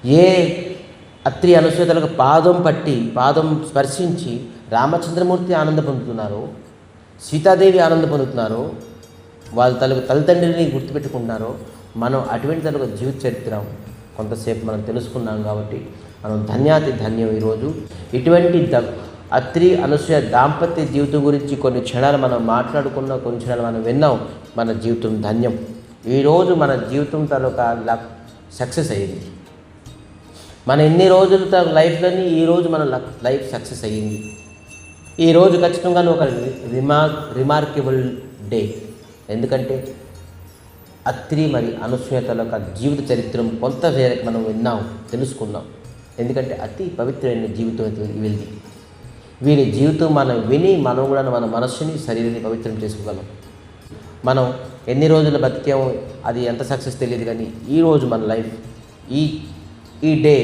ఏ అత్రి అనసూయతలకు పాదం స్పర్శించి రామచంద్రమూర్తి ఆనంద పొందుతున్నారో, సీతాదేవి ఆనంద పొందుతున్నారో, వాళ్ళ తల్లిదండ్రిని గుర్తుపెట్టుకుంటున్నారో, మనం అటువంటి తనకు జీవిత చరిత్ర కొంతసేపు మనం తెలుసుకున్నాం. కాబట్టి మనం ధన్యం. ఈరోజు ఇటువంటి అత్రి అనసూయ దాంపత్య జీవితం గురించి కొన్ని క్షణాలు మనం మాట్లాడుకున్నాం, కొన్ని క్షణాలు మనం విన్నాం. మన జీవితం ధన్యం. ఈరోజు మన జీవితం తాలూకా సక్సెస్ అయ్యింది. మన ఎన్ని రోజుల లైఫ్లోని ఈరోజు మన లైఫ్ సక్సెస్ అయ్యింది. ఈరోజు ఖచ్చితంగా ఒక రిమార్కబుల్ డే. ఎందుకంటే అత్రి మరి అనసూయ తాలూకా జీవిత చరిత్ర కొంత మనం విన్నాం, తెలుసుకున్నాం. ఎందుకంటే అతి పవిత్రమైన జీవితం వీళ్ళది. వీరి జీవితం మనం విని మనం కూడా మన మనస్సుని శరీరాన్ని పవిత్రం చేసుకోగలం. మనం ఎన్ని రోజులు బతికామో అది ఎంత సక్సెస్ తెలియదు, కానీ ఈరోజు మన లైఫ్ ఈ డే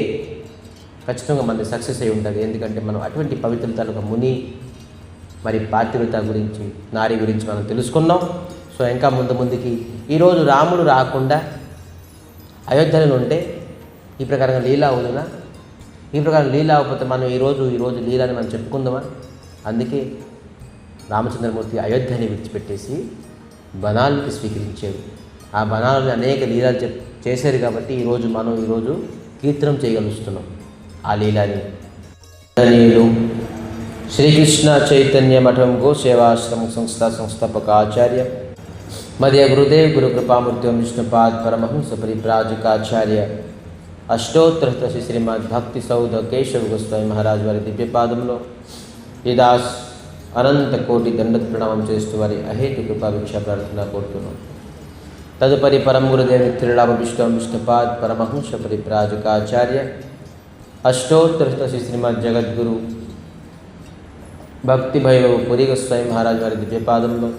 ఖచ్చితంగా మనది సక్సెస్ అయి ఉంటుంది. ఎందుకంటే మనం అటువంటి పవిత్రతలకు ముని మరి పాతివ్రత గురించి, నారి గురించి మనం తెలుసుకున్నాం. సో ఇంకా ముందుకి ఈరోజు రాముడు రాకుండా అయోధ్యలో ఉంటే ఈ ప్రకారంగా లీలా అవుతుందా? ఈ ప్రకారం లీలా అవ్వకపోతే మనం ఈరోజు లీలని మనం చెప్పుకుందామా? అందుకే రామచంద్రమూర్తి అయోధ్యని విడిచిపెట్టేసి బనాల్ని స్వీకరించాడు. ఆ బనాలని అనేక లీలాలు చేశారు. కాబట్టి మనం ఈరోజు కీర్తనం చేయగలుగుతున్నాం ఆ లీలాని. శ్రీకృష్ణ చైతన్య మఠం గో సేవాశ్రమ సంస్థాపక ఆచార్య మధ్య గురుదేవ్ గురు కృపామూర్తి విష్ణుపాద్ పరమహంస పరివ్రాజకాచార్య అష్టోత్తర శ్రీ శ్రీమద్ భక్తి సౌధ కేశవ గోస్వామి మహారాజ్ వారి దివ్యపాదంలో ఈ దాస్ అనంత కోటి దండ ప్రణామం చేస్తూ వారి అహేతు కృపాభిక్ష ప్రార్థన కోరుతున్నాం. తదుపరి పరమ గురుదేవ త్రిలాభ విష్ణుపాద్ పరమహంస పరివ్రాజకాచార్య అష్టోత్తర శ్రీ శ్రీమద్ జగద్గురు భక్తి భైరవ పురి గోస్వామి మహారాజ్ వారి దివ్యపాదంలో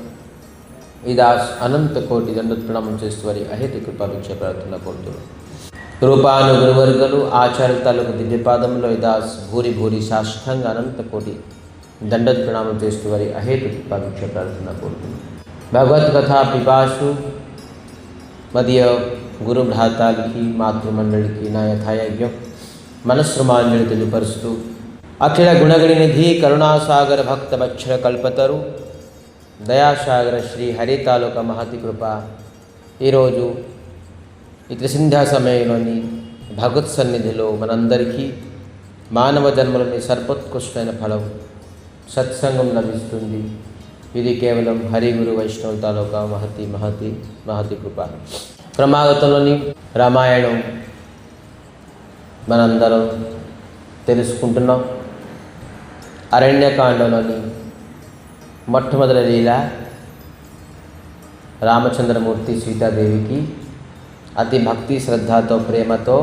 ఈ దాస్ అనంత కోటి దండ ప్రణామం చేస్తూ వారి అహేతు కృపాభిక్ష ప్రార్థన కోరుతున్నాం. రూపాను గురువర్గలు ఆచార్య తాలూకు దివ్యపాదంలో ఈ దాస్ భూరి సాష్టాంగ అనంత కోటి దండ ప్రణామం చేస్తూ వారి అహేతు కృపాభిక్ష ప్రార్థన కోరుతున్నాం. భగవద్కథా పిపాసు మధ్య గురు భ్రాతాలకి మాతృమండలికి నా యథాయజ్ఞం మనస్సుమాంజలి తెలియపరుస్తూ అఖిల గుణగణి నిధి కరుణాసాగర భక్త వత్సల కల్పతరు దయాసాగర శ్రీ హరి తాలూకా మహతి కృప ఈరోజు ఈ త్రిసింధ్యా సమయంలోని భగవత్ సన్నిధిలో మనందరికీ మానవ జన్మలోని సర్వోత్కృష్టమైన ఫలం సత్సంగం లభిస్తుంది. ఇది కేవలం హరి గురు వైష్ణవ తాలూకా మహతి కృప. క్రమాగతంలోని రామాయణం మనందరం తెలుసుకుంటున్నాం. అరణ్యకాండంలోని మొట్టమొదటి లీల రామచంద్రమూర్తి సీతాదేవికి అతి భక్తి శ్రద్ధతో ప్రేమతో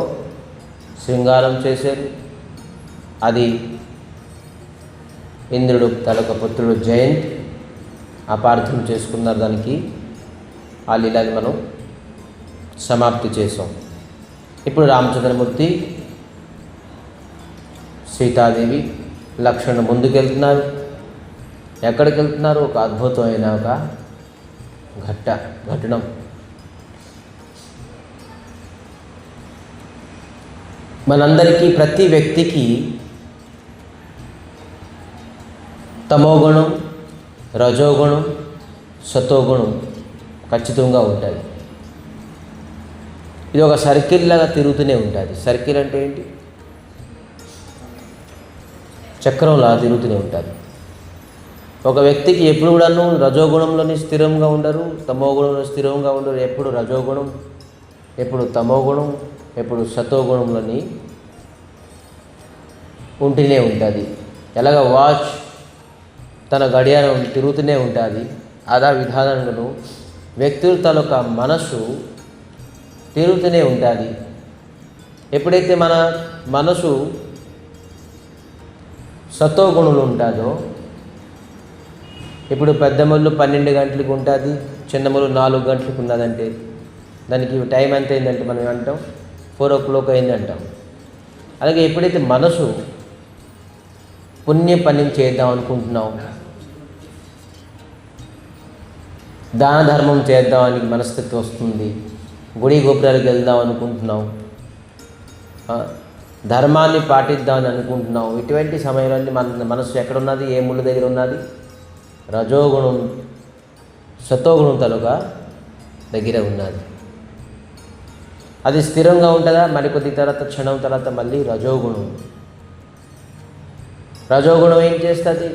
శృంగారం చేశారు. అది ఇంద్రుడు తలొక పుత్రుడు జయంత్ అపార్థం చేసుకున్నారు. దానికి ఆ లీలని మనం సమాప్తి చేసాం. ఇప్పుడు రామచంద్రమూర్తి సీతాదేవి లక్ష్మణుడు ముందుకెళ్తున్నారు. ఎక్కడికి వెళ్తున్నారు? ఒక అద్భుతమైన ఒక ఘటనం. మనందరికీ ప్రతి వ్యక్తికి తమోగుణం, రజోగుణం, సతోగుణం ఖచ్చితంగా ఉంటుంది. ఇది ఒక సర్కిల్ లాగా తిరుగుతూనే ఉంటుంది. సర్కిల్ అంటే ఏంటి? చక్రంలా తిరుగుతూనే ఉంటుంది. ఒక వ్యక్తికి ఎప్పుడు కూడాను రజోగుణంలోని స్థిరంగా ఉండరు, తమోగుణంలో స్థిరంగా ఉండరు. ఎప్పుడు రజోగుణం, ఎప్పుడు తమోగుణం, ఎప్పుడు సతోగుణంలోని ఉంటూనే ఉంటుంది. ఎలాగ వాచ్ తన గడియారం తిరుగుతూనే ఉంటుంది, అదా విధానంగాను వ్యక్తుల తాలూకా మనసు తిరుగుతూనే ఉంటుంది. ఎప్పుడైతే మన మనసు సతోగుణంలో ఉంటుందో, ఇప్పుడు పెద్ద ముళ్ళు 12 గంటలకు ఉంటుంది, చిన్న ముళ్ళు 4 గంటలకు ఉన్నదంటే దానికి టైం ఎంత అయిందంటే మనం ఏమంటాం? 4 o'clock అయిందంటాం. అలాగే ఎప్పుడైతే మనసు పుణ్య పని చేద్దాం అనుకుంటున్నాం, దాన ధర్మం చేద్దామని మనస్థితి వస్తుంది, గుడి గోపురాలకు వెళ్దాం అనుకుంటున్నాం, ధర్మాన్ని పాటిద్దామని అనుకుంటున్నాం. ఇటువంటి సమయంలో మన మనసు ఎక్కడున్నది? ఏ ముళ్ళు దగ్గర ఉన్నది? రజోగుణం సతోగుణం తలుగా దగ్గర ఉన్నది. అది స్థిరంగా ఉంటుందా? మరికొద్ది తర్వాత క్షణం తర్వాత మళ్ళీ రజోగుణం. రజోగుణం ఏం చేస్తుంది?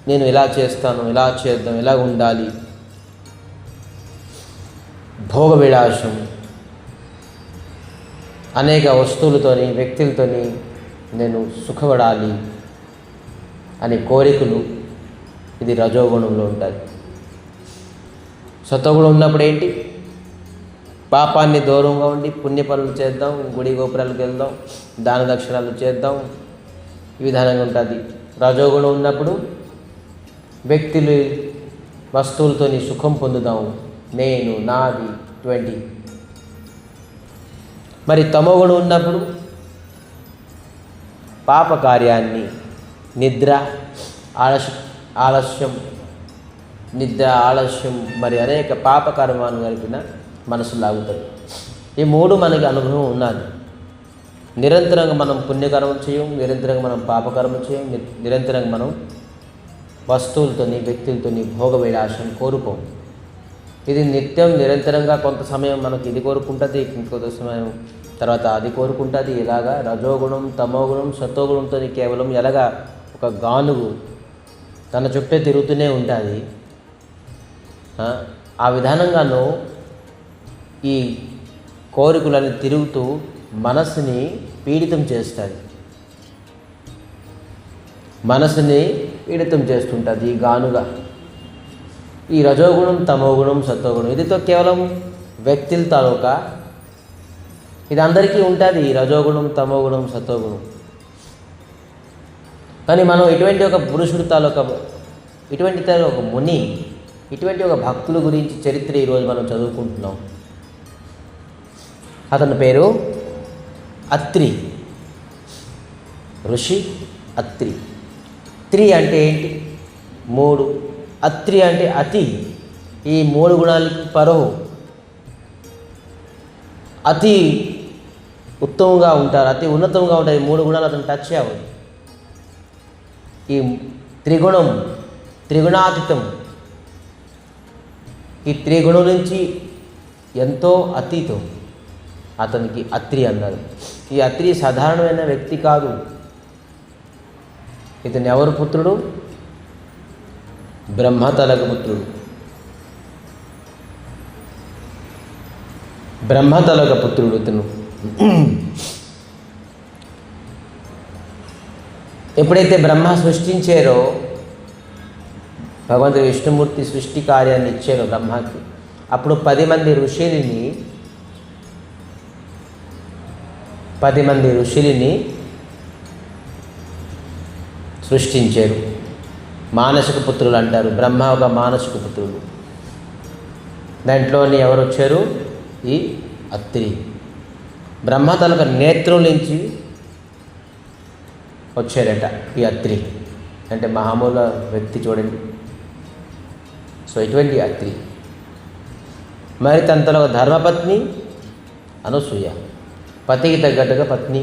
నేను ఇలా చేస్తాను, ఇలా చేద్దాం, ఇలా ఉండాలి, భోగ విలాసం, అనేక వస్తువులతోని వ్యక్తులతోని నేను సుఖపడాలి అనే కోరికలు, ఇది రజోగుణంలో ఉంటుంది. సత్వగుణం ఉన్నప్పుడు ఏంటి? పాపాన్ని దూరంగా ఉండి పుణ్య పనులు చేద్దాం, గుడి గోపురాలకు వెళ్దాం, దాన దక్షిణాలు చేద్దాం, ఈ విధానంగా ఉంటుంది. రజోగుణం ఉన్నప్పుడు వ్యక్తులు వస్తువులతోని సుఖం పొందుదాం, నేను నాది 20. మరి తమోగుణం ఉన్నప్పుడు పాప కార్యాన్ని, నిద్ర, ఆలస్యం, మరి అనేక పాప కర్మాలు కలిపిన మనసు లాగుతుంది. ఈ మూడు మనకి అనుభవం ఉన్నది. నిరంతరంగా మనం పుణ్యకర్మం చేయం, నిరంతరంగా మనం పాపకర్మం చేయం, నిరంతరంగా మనం వస్తువులతోని వ్యక్తులతోని భోగ విలాసం కోరుకోం. ఇది నిత్యం నిరంతరంగా కొంత సమయం మనకి ఇది కోరుకుంటుంది, ఇంకొంత సమయం తర్వాత అది కోరుకుంటుంది. ఇలాగా రజోగుణం, తమోగుణం, సతోగుణంతో కేవలం ఎలాగా ఒక గానుగు తన చుట్టే తిరుగుతూనే ఉంటుంది. ఆ విధానంగాను ఈ కోరికలను తిరుగుతూ మనసుని పీడితం చేస్తుంది, మనసుని పీడితం చేస్తుంటుంది ఈ గానుగా. ఈ రజోగుణం, తమోగుణం, సత్వగుణం ఇదితో కేవలం వ్యక్తుల తాలూకా, ఇది అందరికీ ఉంటుంది ఈ రజోగుణం, తమోగుణం, సత్వగుణం. కానీ మనం ఇటువంటి ఒక పురుషుడు తాలూకా, ఇటువంటి ఒక ముని, ఇటువంటి ఒక భక్తుల గురించి చరిత్ర ఈరోజు మనం చదువుకుంటున్నాం. అతని పేరు అత్రి, ఋషి అత్రి. త్రి అంటే ఏంటి? 3. అత్రి అంటే అతి. ఈ 3 గుణాలకి పరహు. అతి ఉత్తమంగా ఉంటారు, అతి ఉన్నతంగా ఉంటాయి. 3 గుణాలు అతను టచ్ అవ్వదు. ఈ త్రిగుణం, త్రిగుణాతీతం. ఈ త్రిగుణం నుంచి ఎంతో అతీతం అతనికి అత్రి అన్నారు. ఈ అత్రి సాధారణమైన వ్యక్తి కాదు. ఇతను ఎవరు పుత్రుడు? బ్రహ్మతలక పుత్రుడు. బ్రహ్మతలక పుత్రుడు ఇతను. ఎప్పుడైతే బ్రహ్మ సృష్టించారో, భగవంతుడు విష్ణుమూర్తి సృష్టి కార్యాన్ని ఇచ్చారో బ్రహ్మకి, అప్పుడు 10 మంది ఋషులని సృష్టించారు. మానసిక పుత్రులు అంటారు. బ్రహ్మ ఒక మానసిక పుత్రుడు. దాంట్లోని ఎవరు వచ్చారు? ఈ అత్రి. బ్రహ్మ తనకు నేత్రం నుంచి వచ్చారట ఈ అత్రి. అంటే మామూలు వ్యక్తి చూడండి. సో ఇటువంటి అత్రి. మరి తనలో ధర్మపత్ని అనసూయ, పతికి తగ్గట్టుగా పత్ని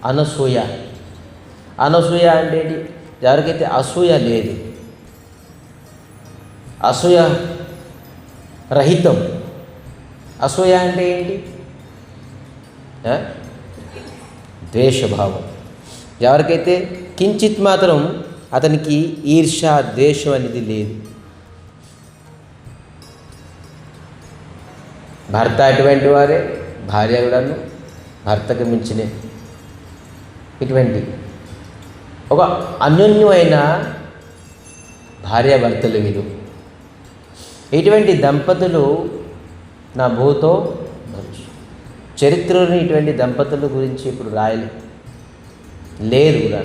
అనసూయ. అనసూయ అంటే ఏంటి? ఎవరికైతే అసూయ లేదు, అసూయ రహితం. అసూయ అంటే ఏంటి? ద్వేషభావం. ఎవరికైతే కించిత్ మాత్రం అతనికి ఈర్ష, ద్వేషం అనేది లేదు. భర్త అటువంటి వారే, భార్య కూడాను భర్తకు మించిన ఇటువంటి ఒక అన్యోన్యమైన భార్యాభర్తలు వీరు. ఇటువంటి దంపతులు నా భూతో భవిష్యత్. చరిత్రలోని ఇటువంటి దంపతుల గురించి ఇప్పుడు లేదు కూడా.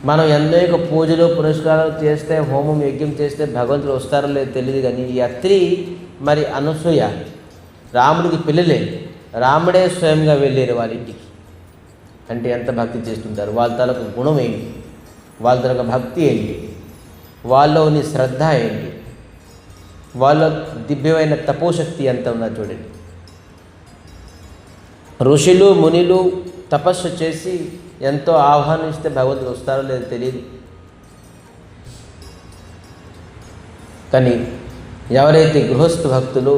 మనం అనేక పూజలు పురస్కారాలు చేస్తే, హోమం యజ్ఞం చేస్తే భగవంతుడు వస్తారో లేదో తెలియదు. కానీ ఈ అత్రి మరి అనసూయ రాముడికి పిల్లలే, రాముడే స్వయంగా వెళ్ళారు వాళ్ళ ఇంటికి. అంటే ఎంత భక్తి చేస్తుంటారు. వాళ్ళ తలకు గుణం ఏంటి, వాళ్ళ తలకు భక్తి ఏంటి, వాళ్ళలోని శ్రద్ధ ఏంటి, వాళ్ళ దివ్యమైన తపోశక్తి ఎంత ఉన్నది చూడండి. ఋషులు మునులు తపస్సు చేసి ఎంతో ఆహ్వానిస్తే భగవంతుడు వస్తారో లేదో తెలియదు. కానీ ఎవరైతే గృహస్థ భక్తులు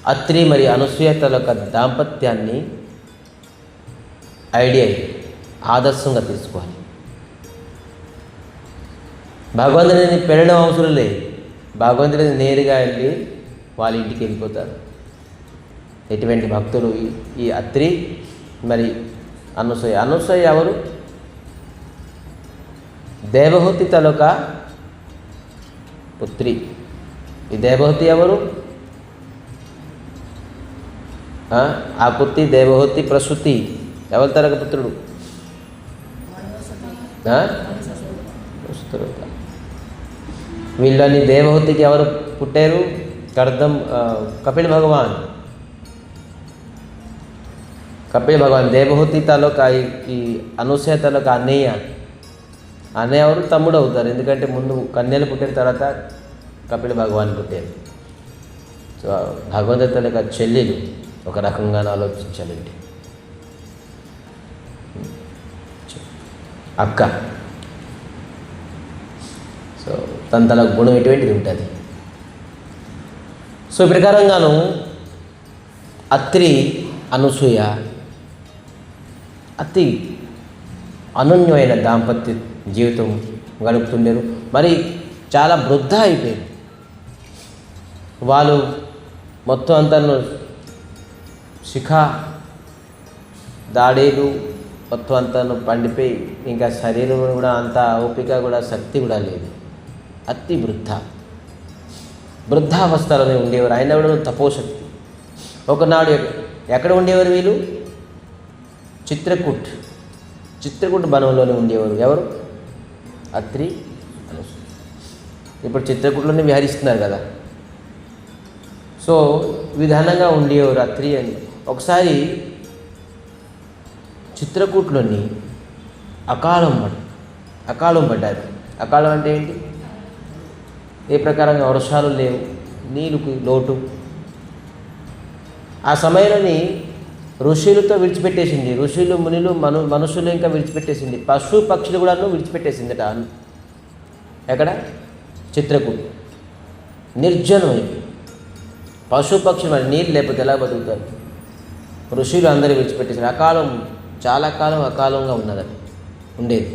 అత్రి మరియు అనసూయతల యొక్క దాంపత్యాన్ని ఐడియా ఆదర్శంగా తీసుకోవాలి. భగవంతుడిని పెరగడం అవసరం లేదు, భగవంతుడిని నేరుగా వెళ్ళి వాళ్ళ ఇంటికి వెళ్ళిపోతారు. ఎటువంటి భక్తులు ఈ అత్రి మరి అనసూయ. అనసూయ ఎవరు? దేవహూతి తాలూకా పుత్రి. ఈ దేవహూతి ఎవరు? ఆ పుత్రి దేవహూతి ప్రసూతి ఎవరి తరగ పుత్రుడు? వీళ్ళని దేవహూతికి ఎవరు పుట్టారు? కపిల్ భగవాన్. దేవహూతి తాలూకా ఈ అనసూయ తాలూకా అన్నయ్య ఎవరు? తమ్ముడు అవుతారు. ఎందుకంటే ముందు కన్యలు పుట్టిన తర్వాత కపిల్ భగవాన్ పుట్టారు. సో భగవంతుడి తాలూకా చెల్లెలు ఒక రకంగా ఆలోచించాలండి. అక్క. సో తన గుణం ఎటువంటిది ఉంటుంది. సో ఈ ప్రకారంగాను అత్రి అనసూయ అతి అనన్యమైన దాంపత్య జీవితం గడుపుతుండేరు. మరి చాలా వృద్ధ అయిపోయింది. వాళ్ళు మొత్తం అంతా శిఖా దాడేలు మొత్తం అంతా పండిపోయి ఇంకా శరీరం కూడా అంత ఓపిక కూడా శక్తి కూడా లేదు. అతి వృద్ధావస్థలోనే ఉండేవారు. ఆయన కూడా తపోశక్తి. ఒకనాడు ఎక్కడ ఉండేవారు వీళ్ళు? చిత్రకూట్ వనంలోనే ఉండేవారు. ఎవరు? అత్రి అనసూయ. ఇప్పుడు చిత్రకూట్లోనే విహరిస్తున్నారు కదా. సో విధానంగా ఉండేవారు అత్రి అని. ఒకసారి చిత్రకూట్లోని అకాలం పడ్డారు. అకాలం అంటే ఏంటి? ఏ ప్రకారంగా వర్షాలు లేవు, నీళ్ళకు లోటు. ఆ సమయంలోని ఋషులతో విడిచిపెట్టేసింది. ఋషులు మునులు మనుషులు ఇంకా విడిచిపెట్టేసింది. పశు పక్షులు కూడా విడిచిపెట్టేసిందట. ఎక్కడ? చిత్రకూట్. నిర్జనం అయిపోయింది. పశు పక్షులు మరి నీళ్ళు లేకపోతే ఎలా బతుకుతారు? ఋషులు అందరూ విడిచిపెట్టేసారు. అకాలం, చాలా కాలం అకాలంగా ఉండేది.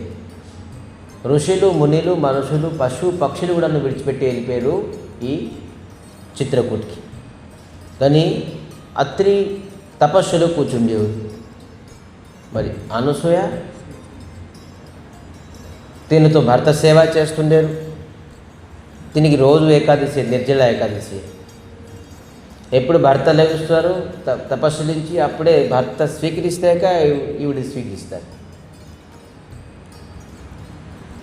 ఋషులు మునులు మనుషులు పశు పక్షులు కూడా విడిచిపెట్టి వెళ్ళిపోయారు ఈ చిత్రకూట్కి. కానీ అత్రి తపస్సులో కూర్చుండేవారు. మరి అనసూయ తినతో భర్త సేవ చేస్తుండేరు. తినికి రోజు ఏకాదశి, నిర్జల ఏకాదశి. ఎప్పుడు భర్త లభిస్తారు తపస్సు నుంచి, అప్పుడే భర్త స్వీకరిస్తాక ఈవిడ స్వీకరిస్తారు.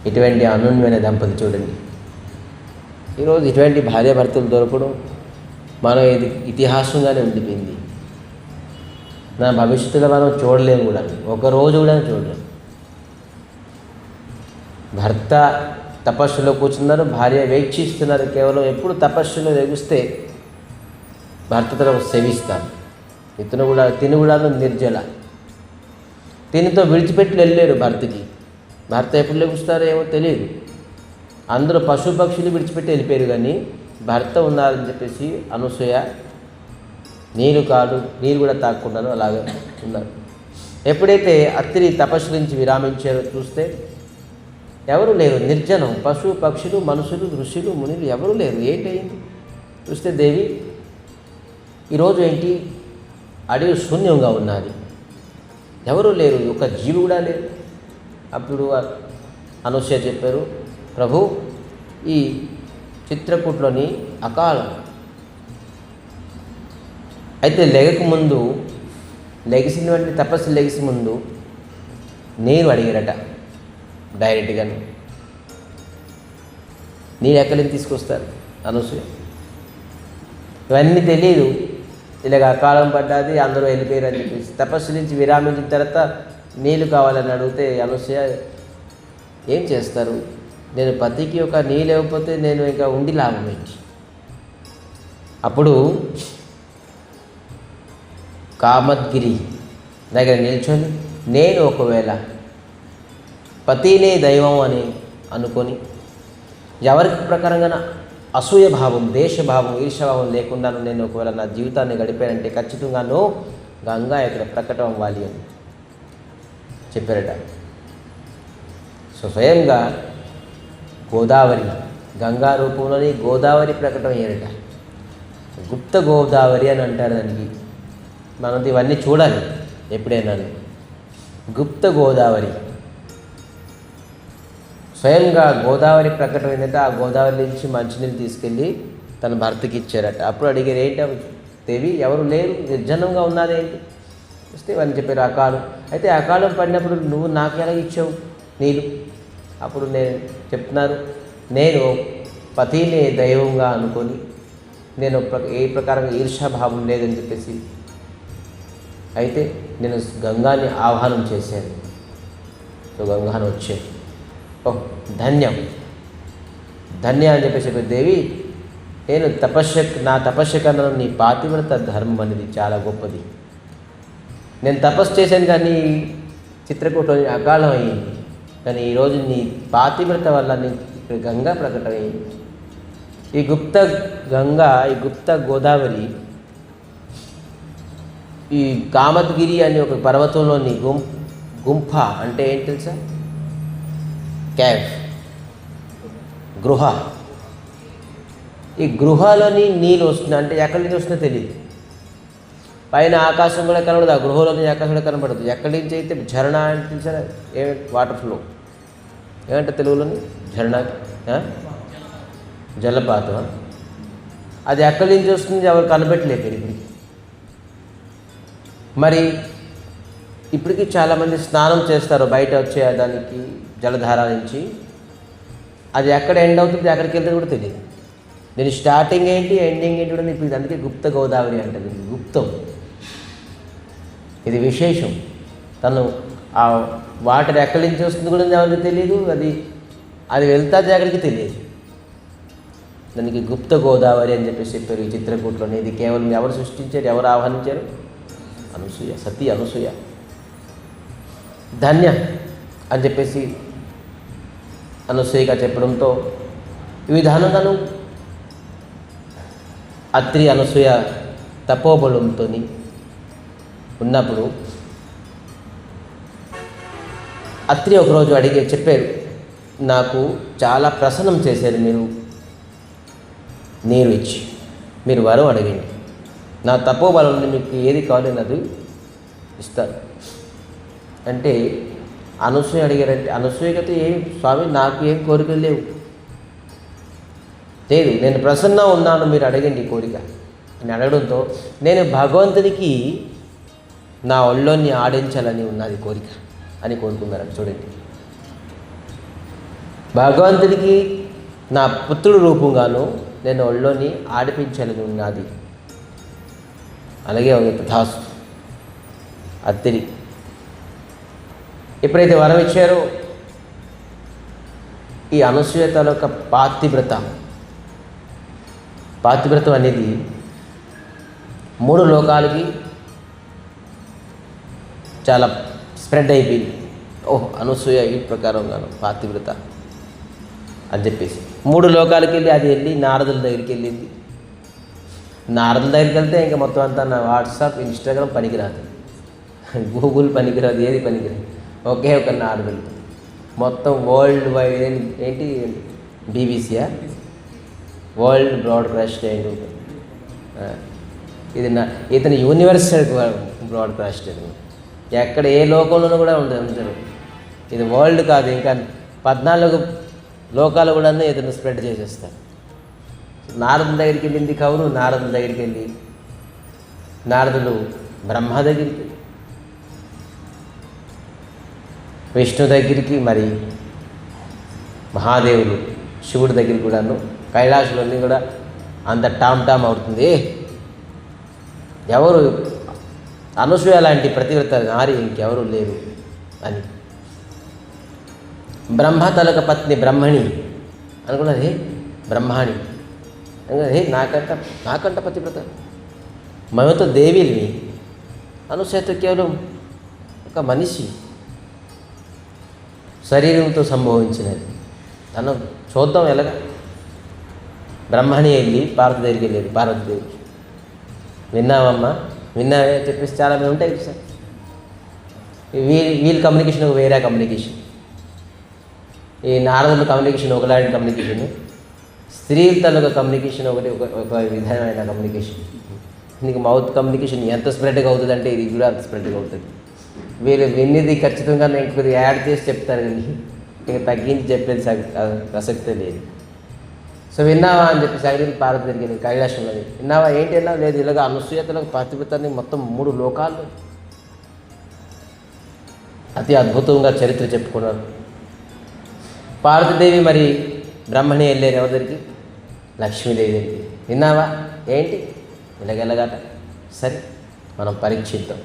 ఇటువంటి అనన్యమైన దంపతి చూడండి. ఈరోజు ఇటువంటి భార్యాభర్తలు దొరకడం మనం ఇది ఇతిహాసంగానే ఉండిపోయింది. నా భవిష్యత్తులో మనం చూడలేము కూడా, ఒకరోజు కూడా చూడలేము. భర్త తపస్సులో కూర్చున్నారు, భార్య వీక్షిస్తున్నారు. కేవలం ఎప్పుడు తపస్సులో ఎగిస్తే భర్త తరపు సేవిస్తాను. తిను కూడా నిర్జల. తినితో విడిచిపెట్టి వెళ్ళలేరు భర్తకి. భర్త ఎప్పుడు లెగుస్తారో ఏమో తెలియదు. అందరూ పశు పక్షులు విడిచిపెట్టి వెళ్ళిపోయారు. కానీ భర్త ఉన్నారని చెప్పేసి అనసూయ నీరు కూడా తాక్కుండాను అలాగే ఉన్నారు. ఎప్పుడైతే అత్రి తపస్సు నుంచి విరామించారో చూస్తే ఎవరు లేరు. నిర్జనం. పశు పక్షులు మనుషులు ఋషులు మునులు ఎవరు లేరు. ఏంటయింది చూస్తే దేవి ఈరోజు ఏంటి? అడవి శూన్యంగా ఉన్నది, ఎవరు లేరు, ఒక జీవి కూడా లేరు. అప్పుడు అనసూయ చెప్పారు, ప్రభు ఈ చిత్రకూట్లోని అకాలం. అయితే లెగిసిన వెంటనే తపస్సు లెగిసి ముందు నీరు అడిగారట డైరెక్ట్గానే. నీరు ఎక్కడి నుంచి తీసుకొస్తారు అనసూయ? ఇవన్నీ తెలియదు. ఇలాగ అకాలం పడ్డది, అందరూ వెళ్ళిపోయారు అని చెప్పేసి తపస్సు నుంచి విరామించిన తర్వాత నీళ్ళు కావాలని అడిగితే అనసూయ ఏం చేస్తారు? నేను పతికి ఒక నీళ్ళు ఇవ్వకపోతే నేను ఇంకా ఉండి లాభం ఏంటి? అప్పుడు కామద్గిరి దగ్గర నిల్చొని నేను ఒకవేళ పతినే దైవం అని అనుకొని ఎవరికి ప్రకారంగా అసూయ భావం, దేశభావం, ఈర్షభావం లేకుండా నేను ఒకవేళ నా జీవితాన్ని గడిపానంటే ఖచ్చితంగాను గంగా ఇక్కడ ప్రకటన అవ్వాలి అని చెప్పారట. సో స్వయంగా గోదావరి గంగా రూపంలోని గోదావరి ప్రకటన అయ్యారట. గుప్త గోదావరి అని అంటారు దానికి. మనం ఇవన్నీ చూడాలి ఎప్పుడైనా. గుప్త గోదావరి స్వయంగా గోదావరి ప్రకటన ఏంటంటే ఆ గోదావరి నుంచి మంచినీళ్ళు తీసుకెళ్ళి తన భర్తకి ఇచ్చారట. అప్పుడు అడిగారు, ఏంటి దేవి ఎవరు లేరు, నిర్జనంగా ఉన్నదేంటి వస్తే అని చెప్పారు అకాలం. అయితే అకాలం పడినప్పుడు నువ్వు నాకు ఎలా ఇచ్చావు నీళ్ళు? అప్పుడు నేను చెప్తున్నారు, నేను పతిని దైవంగా అనుకొని నేను ఏ ప్రకారంగా ఈర్షాభావం లేదని చెప్పేసి అయితే నేను గంగాని ఆహ్వానం చేశాను. సో గంగాను వచ్చాను. ఓహ్ ధన్యం ధన్య అని చెప్పేసి దేవి, నేను నా తపస్సు కన్నా నీ పాతివ్రత ధర్మం అనేది చాలా గొప్పది. నేను తపస్సు చేశాను కానీ చిత్రకూటలో అకాలం అయ్యింది, కానీ ఈరోజు నీ పాతివ్రత వల్ల ఇక్కడ గంగా ప్రకటన అయింది. ఈ గుప్త గంగా, ఈ గుప్త గోదావరి ఈ కామద్గిరి అనే ఒక పర్వతంలోని గుంఫ అంటే ఏంటి తెలుసా? క్యావ్, గృహ. ఈ గృహలోని నీళ్ళు వస్తుంది అంటే ఎక్కడి నుంచి వస్తుందో తెలియదు. పైన ఆకాశం కూడా కనబడదు, ఆ గృహలోని ఆకాశం కూడా కనబడదు. ఎక్కడి నుంచి అయితే ఝరణ అంటే తెలుసా? వాటర్ ఫ్లో ఏమంటే తెలుగులోని ఝరణ, జలపాతం. అది ఎక్కడి నుంచి వస్తుంది ఎవరు కనిపెట్టలేదు ఇప్పటికి. మరి ఇప్పటికీ చాలామంది స్నానం చేస్తారు బయట వచ్చే దానికి జలధార నుంచి. అది ఎక్కడ ఎండ్ అవుతుంది, ఎక్కడికి వెళ్తుంది కూడా తెలియదు. దీని స్టార్టింగ్ ఏంటి ఎండింగ్ ఏంటి కూడా ఇప్పుడు అందుకే గుప్త గోదావరి అంటది. గుప్తం, ఇది విశేషం. తను ఆ వాటర్ ఎక్కడి నుంచి వస్తుంది కూడా ఎవరికి తెలియదు. అది వెళ్తాది ఎక్కడికి తెలియదు. దానికి గుప్త గోదావరి అని చెప్పేసి చెప్పారు ఈ చిత్రకూటలోనే. ఇది కేవలం ఎవరు సృష్టించారు, ఎవరు ఆహ్వానించారు? అనసూయ, సతీ అనసూయ. ధన్య అని చెప్పేసి అనసూయగా చెప్పడంతో ఈ విధానంగాను అత్రి అనసూయ తపోబలంతో ఉన్నప్పుడు అత్రి ఒకరోజు చెప్పారు, నాకు చాలా ప్రసన్నం చేశారు మీరు నీరు ఇచ్చి, మీరు వరం అడగండి, నా తపోబలం మీకు ఏది కావాలి అది ఇస్తారు అంటే. అనసూయ అడిగారంటే అనసూయకైతే ఏం స్వామి నాకు ఏం కోరికలు లేవు, లేదు నేను ప్రసన్న ఉన్నాను, మీరు అడగండి కోరిక అని అడగడంతో నేను భగవంతునికి నా ఒళ్ళోని ఆడించాలని ఉన్నది కోరిక అని కోరుకున్నారని. చూడండి, భగవంతుడికి నా పుత్రుడు రూపంగాను నేను ఒళ్ళోని ఆడిపించాలని ఉన్నది. అలాగే తథాస్తు. అత్తిరి ఎప్పుడైతే వరం ఇచ్చారో ఈ అనసూయ తాలూకా పాతివ్రతం అనేది 3 లోకాలకి చాలా స్ప్రెడ్ అయిపోయింది. ఓహ్ అనసూయ ఈ ప్రకారంగాను పాతివ్రత అని చెప్పేసి 3 లోకాలకి వెళ్ళి అది వెళ్ళి నారదుల దగ్గరికి వెళ్ళింది. నారదుల దగ్గరికి వెళ్తే ఇంకా మొత్తం అంతా నా వాట్సాప్, ఇన్స్టాగ్రామ్ పనికిరాదు, గూగుల్ పనికిరాదు, ఏది పనికిరాదు. ఒకే ఒక నారదులు మొత్తం వరల్డ్ వైడ్ ఏంటి బీబీసీయా, వరల్డ్ బ్రాడ్కాస్ట్ అయింది. ఇది ఇతను యూనివర్సల్ బ్రాడ్కాస్ట్. అది ఎక్కడ ఏ లోకంలోనూ కూడా ఉంటుంది. ఇది వరల్డ్ కాదు, ఇంకా 14 లోకాలు కూడా ఇతను స్ప్రెడ్ చేసేస్తారు. నారదుల దగ్గరికి వెళ్ళింది కవులు. నారదుల దగ్గరికి వెళ్ళి నారదులు బ్రహ్మ దగ్గరికి, విష్ణు దగ్గరికి, మరి మహాదేవులు శివుడి దగ్గరికి కూడాను, కైలాసంలోని కూడా అంత టామ్ అవుతుంది. ఎవరు అనసూయ లాంటి ప్రతివ్రత నారి ఇంకెవరు లేరు అని. బ్రహ్మ తలక పత్ని బ్రహ్మణి అనుకున్నది, బ్రహ్మాణి అనుకున్నది, నాకంట పతివ్రత. మేమతో దేవీల్ని, అనసూయతో కేవలం ఒక మనిషి శరీరంతో సంభవించినది. తను చూద్దాం ఎలాగా. బ్రహ్మణి వెళ్ళి పార్వతి దగ్గరికి వెళ్ళేది. పార్వతీదేవి, విన్నావమ్మా, విన్నావే చెప్పేసి చాలామంది ఉంటాయి సార్. వీళ్ళ కమ్యూనికేషన్ ఒక వేరే కమ్యూనికేషన్, ఈ నారదుల కమ్యూనికేషన్ ఒకలాంటి కమ్యూనికేషన్, స్త్రీల తల్లుల కమ్యూనికేషన్ ఒక విధమైన కమ్యూనికేషన్. నీకు మౌత్ కమ్యూనికేషన్ ఎంత స్ప్రెడ్గా అవుతుందంటే ఇది కూడా అంత స్ప్రెడ్గా అవుతుంది. వీళ్ళు విన్నది ఖచ్చితంగా నేను కొద్దిగా యాడ్ చేసి చెప్తారు, కానీ ఇంకా తగ్గించి చెప్పేది ప్రసక్తే లేదు. సో విన్నావా అని చెప్పి సాగిరి పార్వతి జరిగింది కైలాసంలోది. విన్నావా ఏంటి అన్నా? లేదు, ఇలాగ అనసూయతలకు పాతివ్రతాన్ని మొత్తం 3 లోకాలు అతి అద్భుతంగా చరిత్ర చెప్పుకున్నారు. పార్వతీదేవి మరి బ్రహ్మణి వెళ్ళారు ఎవరి దగ్గరికి? లక్ష్మీదేవి దగ్గరికి. విన్నావా ఏంటి? ఇలాగెలాగట. సరే మనం పరీక్షిద్దాం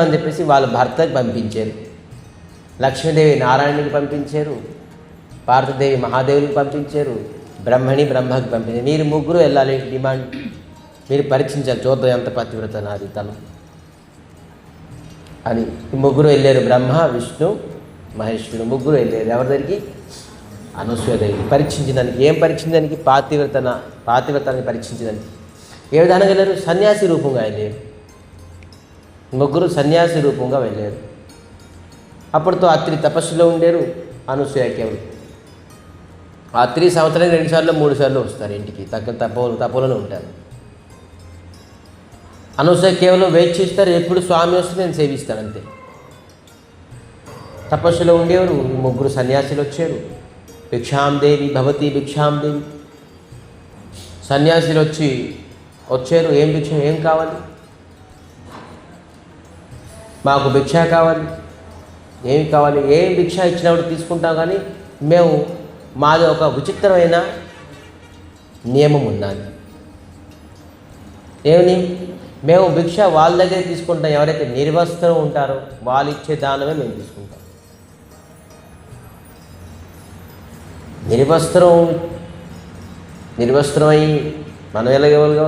అని చెప్పేసి వాళ్ళ భర్తకి పంపించారు. లక్ష్మీదేవి నారాయణుడికి పంపించారు, పార్వతీదేవి మహాదేవునికి పంపించారు, బ్రహ్మణి బ్రహ్మకి పంపించారు. మీరు ముగ్గురు వెళ్ళాలి, డిమాండ్ మీరు పరీక్షించాలి, చూద్దాం ఎంత పతివ్రత నాది తను అని. ఈ ముగ్గురు వెళ్ళారు, బ్రహ్మ విష్ణు మహేశ్వరుడు ముగ్గురు వెళ్ళారు ఎవరి దగ్గరికి? అనసూయదేవి పరీక్షించడానికి. ఏం పరీక్షించడానికి? పాతివ్రతాన్ని పరీక్షించడానికి. ఏ విధానంగా వెళ్ళారు? సన్యాసి రూపంగా వెళ్ళారు. ముగ్గురు సన్యాసి రూపంగా వెళ్ళారు. అప్పటితో అత్రి తపస్సులో ఉండేరు. అనసూయకి ఎవరు? అత్రి సంవత్సరానికి 2 సార్లు 3 సార్లు వస్తారు ఇంటికి, తపోలోనే ఉంటారు. అనసూయ కేవలం వెయిట్ చేస్తారు, ఎప్పుడు స్వామి వస్తే నేను సేవిస్తాను అంతే. తపస్సులో ఉండేవారు. ముగ్గురు సన్యాసులు వచ్చారు. భిక్షాందేవి భవతి భిక్షాందేవి సన్యాసులు వచ్చారు. ఏం భిక్ష, ఏం కావాలి? మాకు భిక్ష కావాలి. ఏమి కావాలి? ఏం భిక్ష ఇచ్చినప్పుడు తీసుకుంటాం, కానీ మాది ఒక విచిత్రమైన నియమం ఉన్నది. ఏమని? మేము భిక్ష వాళ్ళ దగ్గర తీసుకుంటాం, ఎవరైతే నిర్వస్త్రం ఉంటారో వాళ్ళు ఇచ్చే దానమే మేము తీసుకుంటాం. నిర్వస్త్రమై మనం ఎలాగేవలుగా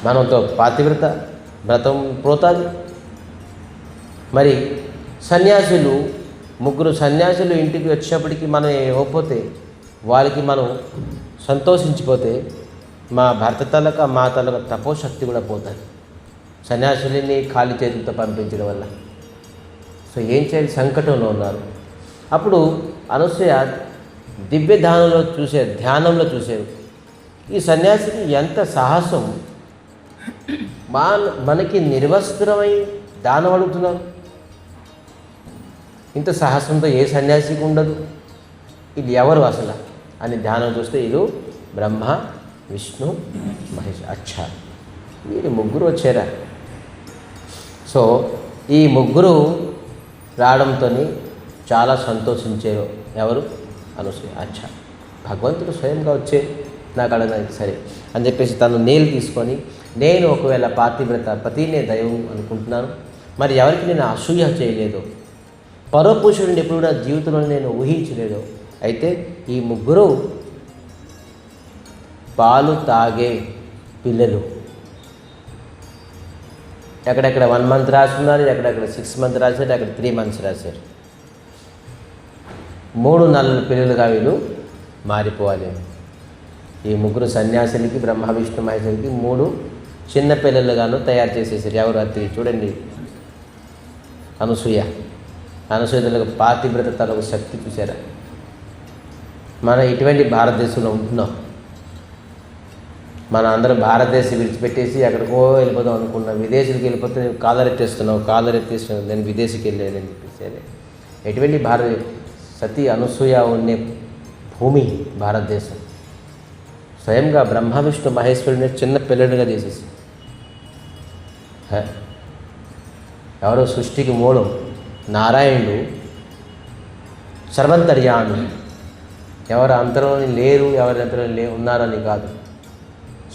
మనతో పాతివ్రత వ్రతం పోతాది. మరి సన్యాసులు ముగ్గురు సన్యాసులు ఇంటికి వచ్చేప్పటికి మనం ఇవ్వకపోతే వాళ్ళకి మనం సంతోషించిపోతే మా భర్త తలక మా తలక తపోశక్తి కూడా పోతుంది సన్యాసులని ఖాళీ చేతులతో పంపించడం వల్ల. సో ఏం చేయాలి? సంకటంలో ఉన్నారు. అప్పుడు అనసూయ దివ్య ధ్యానంలో చూశారు ఈ సన్యాసికి ఎంత సాహసం, మనకి నిర్వస్త్రమై దానం అడుగుతున్నారు. ఇంత సాహసంతో ఏ సన్యాసికి ఉండదు. ఇది ఎవరు అసలు అని ధ్యానం చూస్తే ఇది బ్రహ్మ విష్ణు మహేష్. అచ్చా, వీరు ముగ్గురు వచ్చారా? సో ఈ ముగ్గురు రావడంతో చాలా సంతోషించారు. ఎవరు? అనసూయ. అచ్చా, భగవంతుడు స్వయంగా వచ్చే నాకు అడగడానికి సరే అని చెప్పేసి తను నీళ్ళు తీసుకొని, నేను ఒకవేళ పాతివ్రత పతినే దైవం అనుకుంటున్నాను, మరి ఎవరికి నేను అసూయ చేయలేదు, పరపురుషుడిని ఎప్పుడు కూడా జీవితంలో నేను ఊహించలేదు. అయితే ఈ ముగ్గురు పాలు తాగే పిల్లలు. ఎక్కడెక్కడ 1 month రాస్తున్నారు, ఎక్కడెక్కడ 6 months రాశారు, అక్కడ 3 months రాశారు. 3 నెలల పిల్లలుగా వీళ్ళు మారిపోవాలి. ఈ ముగ్గురు సన్యాసులకి బ్రహ్మ విష్ణు మహేశ్వరికి 3 చిన్న పిల్లలుగాను తయారు చేసేసారు. ఎవరు? అత్రి. చూడండి, అనసూయలకు పాతివ్రత తలకు శక్తి చూసారా? మనం ఇటువంటి భారతదేశంలో ఉంటున్నాం. మన అందరం భారతదేశం విడిచిపెట్టేసి ఎక్కడికో వెళ్ళిపోదాం అనుకున్నాం. విదేశీకి వెళ్ళిపోతే కాలరెత్తేస్తున్నావు నేను విదేశీకి వెళ్ళానని చెప్పేసి. ఎటువంటి సతీ అనసూయ ఉండే భూమి భారతదేశం. స్వయంగా బ్రహ్మ విష్ణు మహేశ్వరుని చిన్న పిల్లడిగా చేసేసి, ఎవరో సృష్టికి మూలం నారాయణుడు సర్వంతర్యామి. ఎవరు అంతరంలో లేరు, ఎవరి అంతరంలో ఉన్నారని కాదు,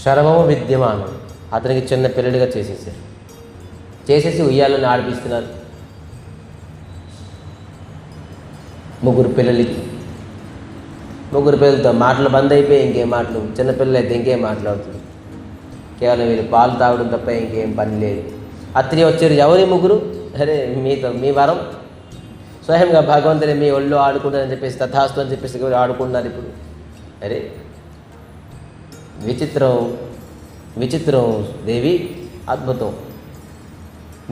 సర్వము విద్యమానం. అతనికి చిన్న పిల్లడిగా చేసేసి ఉయ్యాలని ఆడిపిస్తున్నారు. 3 పిల్లలతో మాటలు బంద్ అయిపోయి ఇంకేం మాటలు, చిన్నపిల్లలు అయితే ఇంకేం మాట్లాడుతుంది. కేవలం వీళ్ళు పాలు తాగడం తప్ప ఇంకేం పని లేదు. అత్రి వచ్చారు. ఎవరి 3? అరే మీ వరం స్వయంగా భగవంతుని మీ ఒళ్ళు ఆడుకుంటారని చెప్పేసి తథాస్తు అని చెప్పేసి ఆడుకుంటున్నారు ఇప్పుడు. అరే విచిత్రం దేవి, అద్భుతం.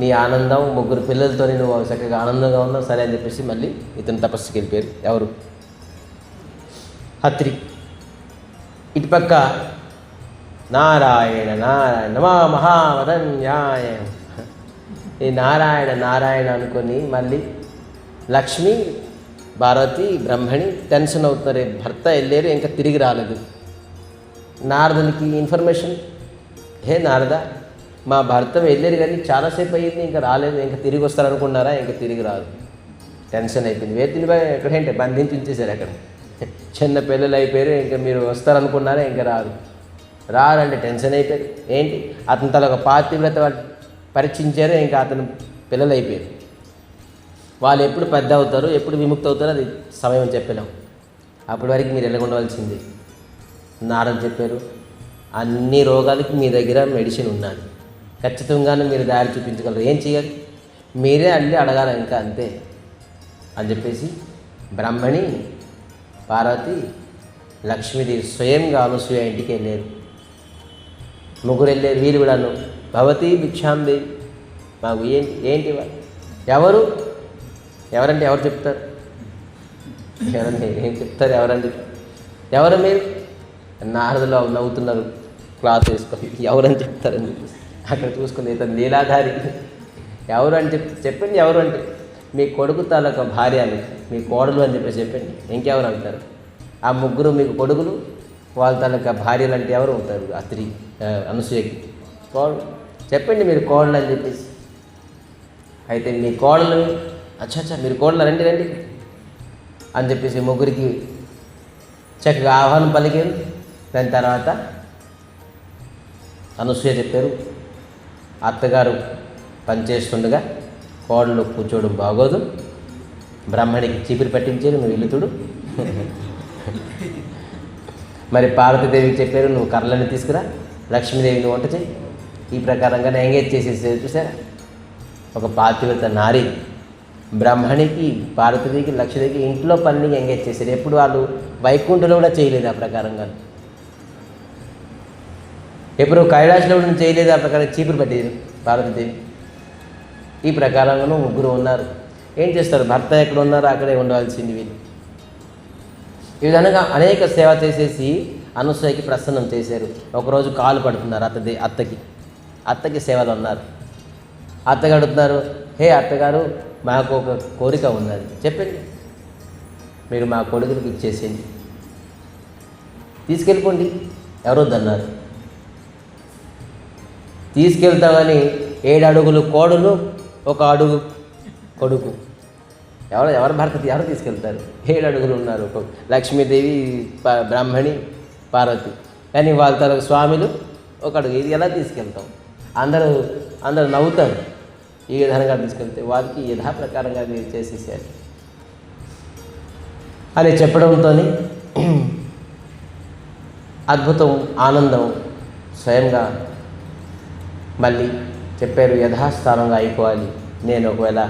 నీ ఆనందం, 3 పిల్లలతో నువ్వు చక్కగా ఆనందంగా ఉన్నావు, సరే అని చెప్పేసి మళ్ళీ ఇతను తపస్సుకి వెళ్ళిపోయారు. ఎవరు? అత్రి. ఇటుపక్క నారాయణ నారాయణ నమా మహావదన్యాయ. ఈ నారాయణ అనుకొని మళ్ళీ లక్ష్మి, పార్వతి, బ్రహ్మణి టెన్షన్ అవుతున్నారు. భర్త వెళ్ళారు, ఇంకా తిరిగి రాలేదు. నారదునికి ఇన్ఫర్మేషన్, హే నారద, మా భర్త వెళ్ళారు కానీ చాలాసేపు అయ్యింది, ఇంకా రాలేదు, ఇంకా తిరిగి వస్తారనుకున్నారా? ఇంకా తిరిగి రాదు. టెన్షన్ అయిపోయింది. వేతిని ఎక్కడేంటి బంధించి ఉంచేశారు అక్కడ. చిన్న పిల్లలు అయిపోయారు, ఇంకా మీరు వస్తారనుకున్నారా? ఇంకా రారండి. టెన్షన్ అయిపోయారు. ఏంటి అతను తల ఒక పాతివ్రత పరీక్షించారు, ఇంకా అతను పిల్లలు అయిపోయారు. వాళ్ళు ఎప్పుడు పెద్ద అవుతారు, ఎప్పుడు విముక్తి అవుతారో అది సమయం చెప్పలేం. అప్పటి వరకు మీరు ఎలాగుండవలసింది. నారదు చెప్పారు, అన్ని రోగాలకి మీ దగ్గర మెడిసిన్ ఉన్నది, ఖచ్చితంగానే మీరు దారి చూపించగలరు. ఏం చేయాలి? మీరే అల్లి అడగాలి, ఇంకా అంతే అని చెప్పేసి బ్రహ్మణి, పార్వతి, లక్ష్మీదేవి స్వయంగా అనసూయ ఇంటికి వెళ్ళారు. 3 వెళ్ళారు. వీళ్ళు కూడాను భవతి భిక్షాందేవి, మాకు ఏంటి ఎవరంటే ఎవరు చెప్తారు? ఎవరండి ఏం చెప్తారు? ఎవరు మీరు? నారదులో నవ్వుతున్నారు, క్లాత్ వేసుకొని. ఎవరని చెప్తారని చెప్పేసి అక్కడ చూసుకుని ఇతను లీలాధారి. ఎవరు అని చెప్పండి. ఎవరు అంటే మీ కొడుకు తాలూకా భార్యలు, మీ కోడలు అని చెప్పేసి చెప్పండి. ఇంకెవరు అంటారు? ఆ 3 మీకు కొడుకులు, వాళ్ళ తాలూకా భార్యలు అంటే ఎవరు అవుతారు? అత్రి, అనసూయకి కోడలు. చెప్పండి మీరు కోడలు అని చెప్పేసి. అయితే మీ కోడలు, అచ్చా మీరు కోడలు, రండి అని చెప్పేసి 3కి చక్కగా ఆహ్వానం పలికారు. దాని తర్వాత అనసూయ చెప్పారు, అత్తగారు పనిచేస్తుండగా కోడలు కూర్చోవడం బాగోదు, బ్రహ్మణికి చీపిరి పట్టించారు, నువ్వు వెలుతుడు. మరి పార్వతీదేవికి చెప్పారు, నువ్వు కర్రలని తీసుకురా, లక్ష్మీదేవిని వంట చేయి. ఈ ప్రకారంగానే ఎంగేజ్ చేసేసి చూసారా, ఒక పాతివ్రత నారి బ్రహ్మణికి, పార్వతీదేవికి, లక్ష్మీదేవికి ఇంట్లో పని ఎంగేజ్ చేశారు. ఎప్పుడు వాళ్ళు వైకుంఠంలో కూడా చేయలేదు ఆ ప్రకారంగా. ఎప్పుడు కైలాసంలో కూడా చేయలేదు ఆ ప్రకారం. చీపురు పట్టేది పార్వతీదేవి. ఈ ప్రకారంగానూ 3 ఉన్నారు. ఏం చేస్తారు? భర్త ఎక్కడ ఉన్నారో అక్కడే ఉండవలసింది వీళ్ళు. ఈ విధంగా అనేక సేవ చేసేసి అనసూయకి ప్రసన్నం చేశారు. ఒకరోజు కాలు పడుతున్నారు అత్తకి సేవలు ఉన్నారు. అత్తగా అడుగుతున్నారు, హే అత్తగారు, మాకు ఒక కోరిక ఉన్నది, చెప్పండి. మీరు మా కొడుకులకి ఇచ్చేసేయండి, తీసుకెళ్ళిపోండి. ఎవరు వద్దన్నారు. తీసుకెళ్తామని 7 అడుగులు కోడలు, 1 అడుగు కొడుకు. ఎవరు భర్త ఎవరు తీసుకెళ్తారు? 7 అడుగులు ఉన్నారు. లక్ష్మీదేవి, బ్రాహ్మణి, పార్వతి. కానీ వాళ్ళ తన స్వామిలు 1 అడుగు. ఇది ఎలా తీసుకెళ్తాం? అందరూ నవ్వుతారు. ఈ విధంగా తీసుకెళ్తే వారికి యథాప్రకారంగా చేసేసారు అని చెప్పడంతో అద్భుతం, ఆనందం. స్వయంగా మళ్ళీ చెప్పారు, యథాస్థానంగా అయిపోవాలి. నేను ఒకవేళ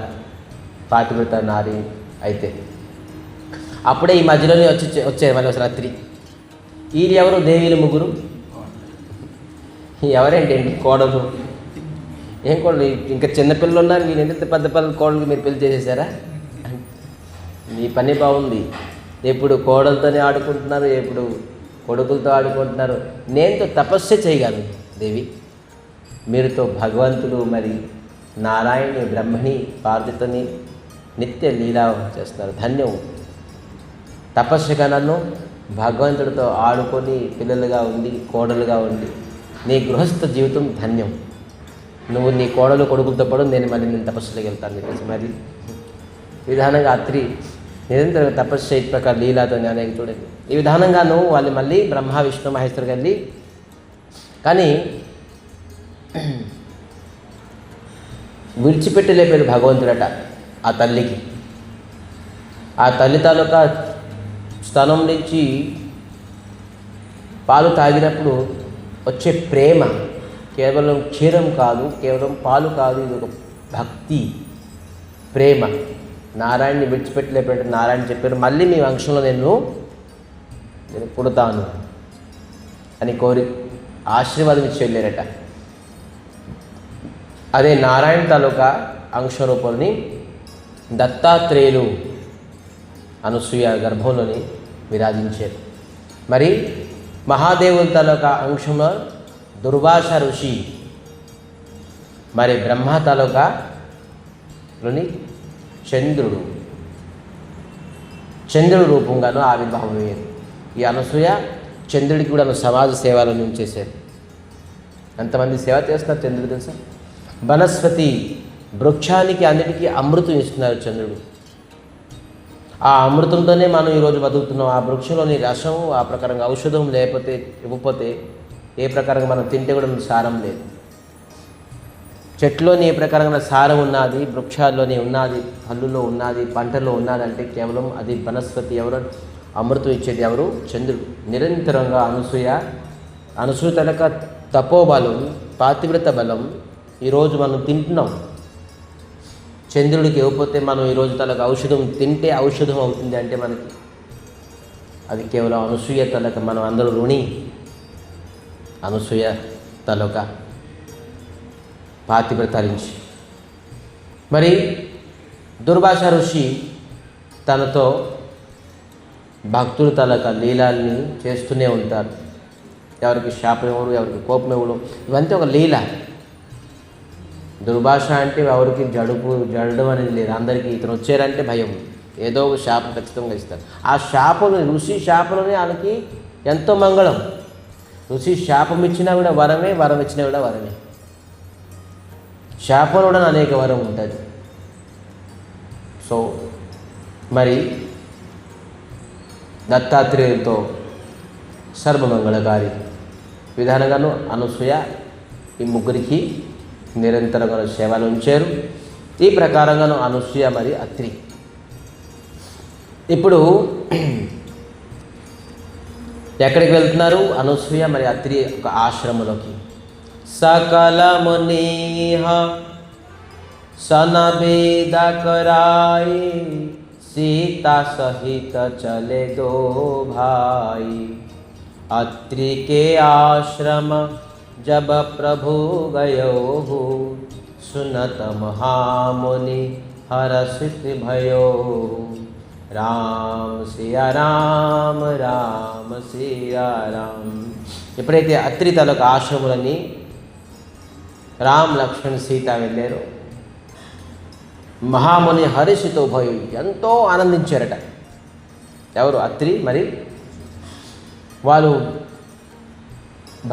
పాతివ్రత నారి అయితే. అప్పుడే ఈ మధ్యలోనే వచ్చారు మళ్ళీ రాత్రి. వీళ్ళు ఎవరు? దేవీలు 3. ఎవరేంటండి? కోడలు. ఏం కోడలు? ఇంకా చిన్నపిల్లలు ఉన్నారు, వీళ్ళు ఎంత పెద్ద పిల్లలు కోడలు మీరు పెళ్లి చేసేసారా? మీ పని బాగుంది. ఎప్పుడు కోడలతోనే ఆడుకుంటున్నారు, ఎప్పుడు కొడుకులతో ఆడుకుంటున్నారు. నేనుతో తపస్సు చేయగలను దేవి, మీరుతో భగవంతుడు, మరి నారాయణి, బ్రహ్మణి, పార్వతిని నిత్య లీలా చేస్తున్నారు. ధన్యం. తపస్సుగా నన్ను భగవంతుడితో ఆడుకొని పిల్లలుగా ఉండి, కోడలుగా ఉండి, నీ గృహస్థ జీవితం ధన్యం. నువ్వు నీ కోడలు కొడుకులతో పాటు నేను తపస్సులోకి వెళ్తాను చెప్పేసి మరి ఈ విధానంగా అత్రి నిరంతరం తపస్సు చేయ ప్రకారం లీలాతో అనేక చూడండి. ఈ విధానంగాను వాళ్ళు మళ్ళీ బ్రహ్మ, విష్ణు, మహేశ్వరుకి వెళ్ళి, కానీ విడిచిపెట్టలేపారు భగవంతుడట ఆ తల్లికి. ఆ తల్లి తాలూకా స్తనం నుంచి పాలు తాగినప్పుడు వచ్చే ప్రేమ కేవలం క్షీరం కాదు, కేవలం పాలు కాదు, ఇది ఒక భక్తి, ప్రేమ. నారాయణని విడిచిపెట్టలేకపోతే నారాయణ చెప్పారు, మళ్ళీ మీ వంశంలో నేను పుడతాను అని కోరి ఆశీర్వాదం ఇచ్చి వెళ్ళారట. అదే నారాయణ తాలూకా అంశ రూపంని దత్తాత్రేయులు అనసూయ గర్భంలోని విరాజించారు. మరి మహాదేవుని తాలూకా అంశంలో దుర్వాస ఋషి, మరి బ్రహ్మ తాలూకాలోని చంద్రుడు రూపంగాను ఆవిర్భావం అయ్యారు. ఈ అనసూయ చంద్రుడికి కూడా సమాజ సేవలను చేశారు. ఎంతమంది సేవ చేస్తున్నారు చంద్రుడు తెలుసా? వనస్పతి వృక్షానికి అన్నిటికీ అమృతం ఇస్తున్నారు చంద్రుడు. ఆ అమృతంతోనే మనం ఈరోజు బతుకుతున్నాం. ఆ వృక్షంలోని రసం, ఆ ప్రకారంగా ఔషధం లేకపోతే ఇవ్వకపోతే ఏ ప్రకారంగా మనం తింటే కూడా సారం లేదు. చెట్లోని ఏ ప్రకారంగా సారం ఉన్నది, వృక్షాల్లోనే ఉన్నది, కళ్ళులో ఉన్నది, పంటలో ఉన్నది అంటే కేవలం అది వనస్పతి. ఎవరు అమృతం ఇచ్చేది? ఎవరు? చంద్రుడు. నిరంతరంగా అనసూయ తలక తపోబలం, పాతివ్రత బలం ఈరోజు మనం తింటున్నాం. చంద్రుడికి ఇవ్వకపోతే మనం ఈరోజు తలకు ఔషధం తింటే ఔషధం అవుతుంది అంటే మనకి అది కేవలం అనసూయ తలక. మనం అందరూ రుణి అనసూయ తలక పాతివ్రతరించి. మరి దుర్వాస ఋషి తనతో భక్తులు తలక లీలాల్ని చేస్తూనే ఉంటారు. ఎవరికి శాపం ఇవ్వడం, ఎవరికి కోపం ఇవ్వడం, ఇవంతా ఒక లీల. దుర్భాష అంటే ఎవరికి జడడం అనేది లేదు. అందరికీ ఇతను వచ్చారంటే భయం, ఏదో ఒక శాపం ఖచ్చితంగా ఇస్తారు. ఆ శాపం ఋషి శాపంలోనే వాళ్ళకి ఎంతో మంగళం. ఋషి శాపం ఇచ్చినా కూడా వరమే, వరం ఇచ్చినా కూడా వరమే. శాపంలో కూడా అనేక వరం ఉంటుంది. సో మరి దత్తాత్రేయులతో సర్వమంగళకారి విధానంగాను అనసూయ ఈ ముగ్గురికి నిరంతరంగా సేవలు ఉంచారు. ఈ ప్రకారంగాను అనసూయ మరి అత్రి. ఇప్పుడు ఎక్కడికి వెళ్తున్నారు? అనసూయ మరి అత్రి ఒక ఆశ్రమంలోకి. సకల మునిహ సనభేద कराए सीता सहित चले दो भाई अत्रि के आश्रम जब प्रभु गयो हो सुनत महामुनि हर्षित भयो राम सिया राम राम सिया राम. ఎప్పుడైతే అత్రి తాలూకా ఆశ్రములని రామ్ లక్ష్మణ్ సీత వెళ్ళారో మహాముని హర్షితో భయం ఎంతో ఆనందించారట. ఎవరు? అత్రి. మరి వాళ్ళు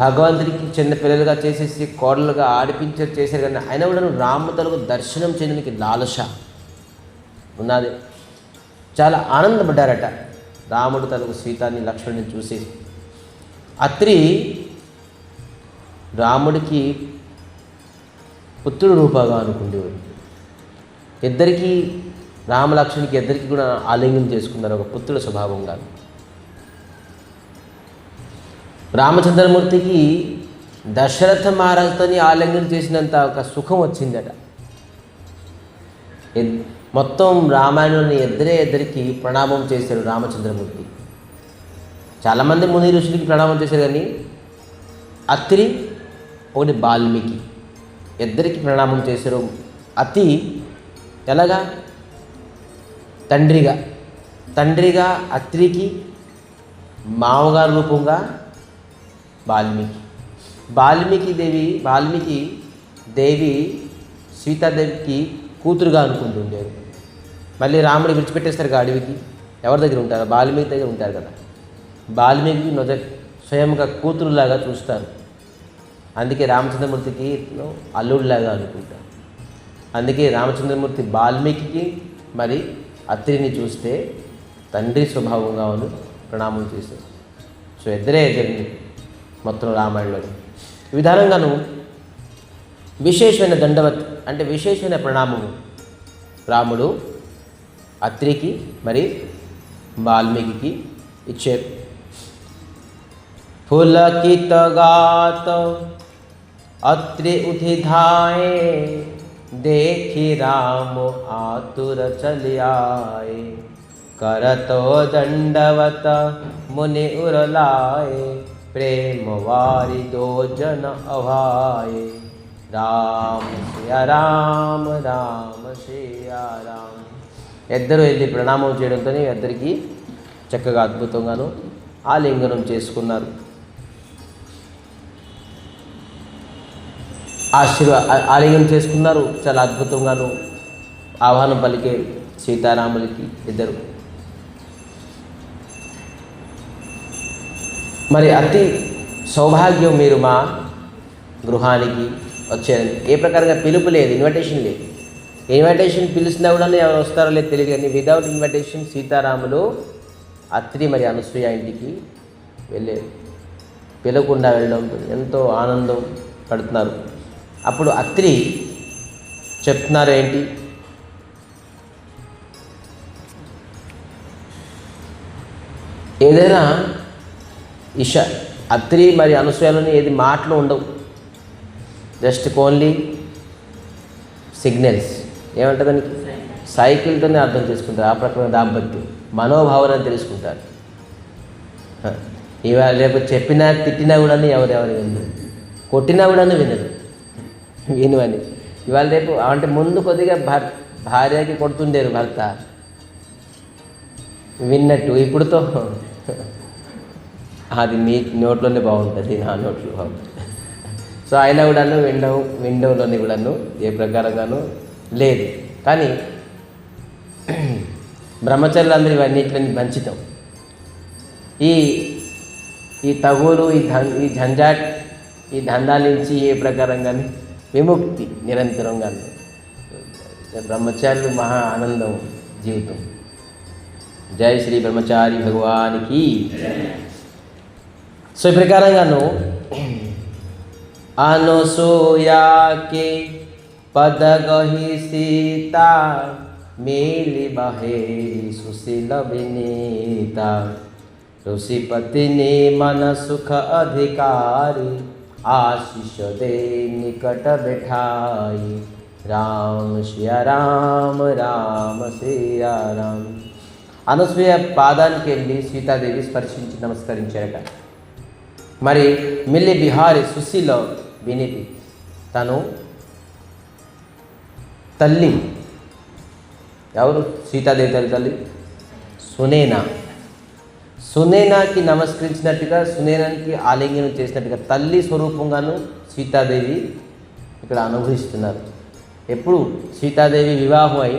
భగవంతుడికి చిన్న పిల్లలుగా చేసేసి కోడలుగా ఆడిపించారు, చేశారు. కానీ అయినా కూడా రాముతలకు దర్శనం చేయడానికి లాలస ఉన్నది. చాలా ఆనందపడ్డారట రాముడు తనకు సీతాన్ని లక్ష్మణుని చూసి. అత్రి రాముడికి పుత్రుడు రూపంగా అనుకుండేవాడు. ఇద్దరికీ రామలక్ష్మణునికి ఇద్దరికి కూడా ఆలింగనం చేసుకున్నారు ఒక పుత్రుల స్వభావంగా. రామచంద్రమూర్తికి దశరథ మహారాజుతో ఆలింగనం చేసినంత ఒక సుఖం వచ్చిందట. మొత్తం రామాయణంలోని ఇద్దరికి ప్రణామం చేశారు రామచంద్రమూర్తి. చాలామంది ముని ఋషులకి ప్రణామం చేశారు, కానీ అత్రి ఒకటి వాల్మీకి ఇద్దరికి ప్రణామం చేశారు. అతి ఎలాగా? తండ్రిగా అత్రికి, మామగారు రూపంగా వాల్మీకి దేవి సీతాదేవికి కూతురుగా అనుకుంటుండేది. మళ్ళీ రాముడు విడిచిపెట్టేస్తారు అడవికి. ఎవరి దగ్గర ఉంటారు? వాల్మీకి దగ్గర ఉంటారు కదా. వాల్మీకి స్వయంగా కూతురులాగా చూస్తారు. అందుకే రామచంద్రమూర్తికి అల్లుడిలాగా అనుకుంటారు. అందుకే రామచంద్రమూర్తి వాల్మీకి మరి అత్రిని చూస్తే తండ్రి స్వభావంగా ప్రణామం చేశారు. సో ఇద్దరే మొత్తం రామాయణంలో ఈ విధానంగాను విశేషమైన దండవత్ అంటే విశేషమైన ప్రణామము రాముడు అత్రికి మరి వాల్మీకి ఇచ్చారు. పులకిత గాత అత్రి ఉధిధాయే देखी राम आतुर चलि आए, करतो दंडवत मुनि उरलाए, प्रेम वारी दो जन अभाए, राम सिया राम राम सिया राम. ఇద్దరు వెళ్ళి ప్రణామం చేయడంతో ఇద్దరికి చక్కగా అద్భుతంగాను ఆలింగనం చేసుకున్నారు. ఆలింగనం చేసుకున్నారు. చాలా అద్భుతంగాను ఆహ్వానం పలికే సీతారాములకి ఇద్దరు. మరి అతి సౌభాగ్యం మీరు మా గృహానికి వచ్చారని. ఏ ప్రకారంగా పిలుపు లేదు, ఇన్విటేషన్ లేదు. ఇన్విటేషన్ పిలిచినా కూడా ఎవరు వస్తారో లేదు తెలియదు, కానీ వితౌట్ ఇన్విటేషన్ సీతారాములు అత్రి మరి అనసూయ ఇంటికి వెళ్ళారు. పిలవకుండా వెళ్ళడంతో ఎంతో ఆనందం పడుతున్నారు. అప్పుడు అత్రి చెప్తున్నారు ఏంటి, ఏదైనా అత్రి మరి అనసూయలోని ఏది మాటలు ఉండవు, జస్ట్ ఓన్లీ సిగ్నల్స్. ఏమంటారు దానికి, సైకిల్తోనే అర్థం చేసుకుంటారు. ఆ ప్రకారం దాంపత్యం మనోభావాలను తెలుసుకుంటారు. ఇవాళ రేపు చెప్పినా తిట్టినా కూడా ఎవరెవరు వినరు, కొట్టినా కూడా వినరు, వినువని. ఇవాళ రేపు అంటే ముందు కొద్దిగా భార్యకి కొడుతుండేరు భర్త విన్నట్టు, ఇప్పుడుతో అది మీ నోట్లోనే బాగుంటుంది, నా నోట్లో బాగుంటుంది. సో అయినా కూడాను విండోలోని కూడాను ఏ ప్రకారంగానూ లేదు. కానీ బ్రహ్మచర్యులందరూ ఇవన్నిటిని వంచితం. ఈ తగులు ఈ జంజాట్ ఈ దండాల నుంచి ఏ ప్రకారంగానే విముక్తి నిరంతరంగా. బ్రహ్మచారులు మహా ఆనందం జీవితం. జై శ్రీ బ్రహ్మచారి భగవానికి. సో ఈ ప్రకారంగాను అనసూయాకి పద గహి సీత మేలి బహేరి సుశీల వినీత ऋषिपति ने मन सुख अधिकारी आशीष दे निकट बिठाई राम सिया राम राम सिया राम. అనసూయ పాదానికి వెళ్ళి సీతాదేవి స్పర్శించి నమస్కరించారట. మరి మిల్లి బిహారి సుశీల వినితి తను తల్లి, ఎవరు సీతాదేవి తల్లి సునేనాకి నమస్కరించినట్టుగా, సునేనానికి ఆలింగనం చేసినట్టుగా తల్లి స్వరూపంగాను సీతాదేవి ఇక్కడ అనుభవిస్తున్నారు. ఎప్పుడు సీతాదేవి వివాహం అయి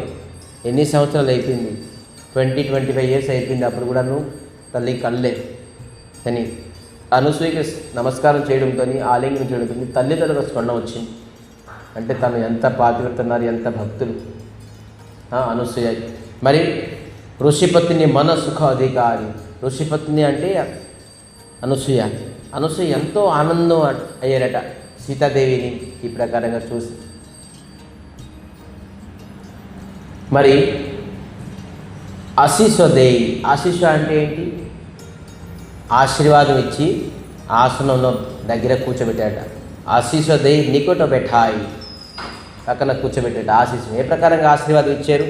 ఎన్ని సంవత్సరాలు అయిపోయింది, 25 years అయిపోయింది. అప్పుడు కూడాను తల్లి కళ్ళే. కానీ అనసూయకి నమస్కారం చేయడంతో, ఆలింగనం చేయడంతో తల్లిదండ్రుల స్వర్ణం వచ్చింది. అంటే తను ఎంత పాతివ్రతున్నారు, ఎంత భక్తులు అనసూయ. మరి ఋషిపతిని మన సుఖ అధికారి, ఋషిపత్ని అంటే అనసూయ. ఎంతో ఆనందం అయ్యారట సీతాదేవిని ఈ ప్రకారంగా చూసి. మరి ఆశీస్వదేవి, ఆశీస్వ అంటే ఏంటి, ఆశీర్వాదం ఇచ్చి ఆసనంలో దగ్గర కూర్చోబెట్టాట. ఆశీస్వదేవి నికట బెఠాయి, పక్కన కూర్చోబెట్టాట. ఆశీస్సు ఏ ప్రకారంగా ఆశీర్వాదం ఇచ్చారు,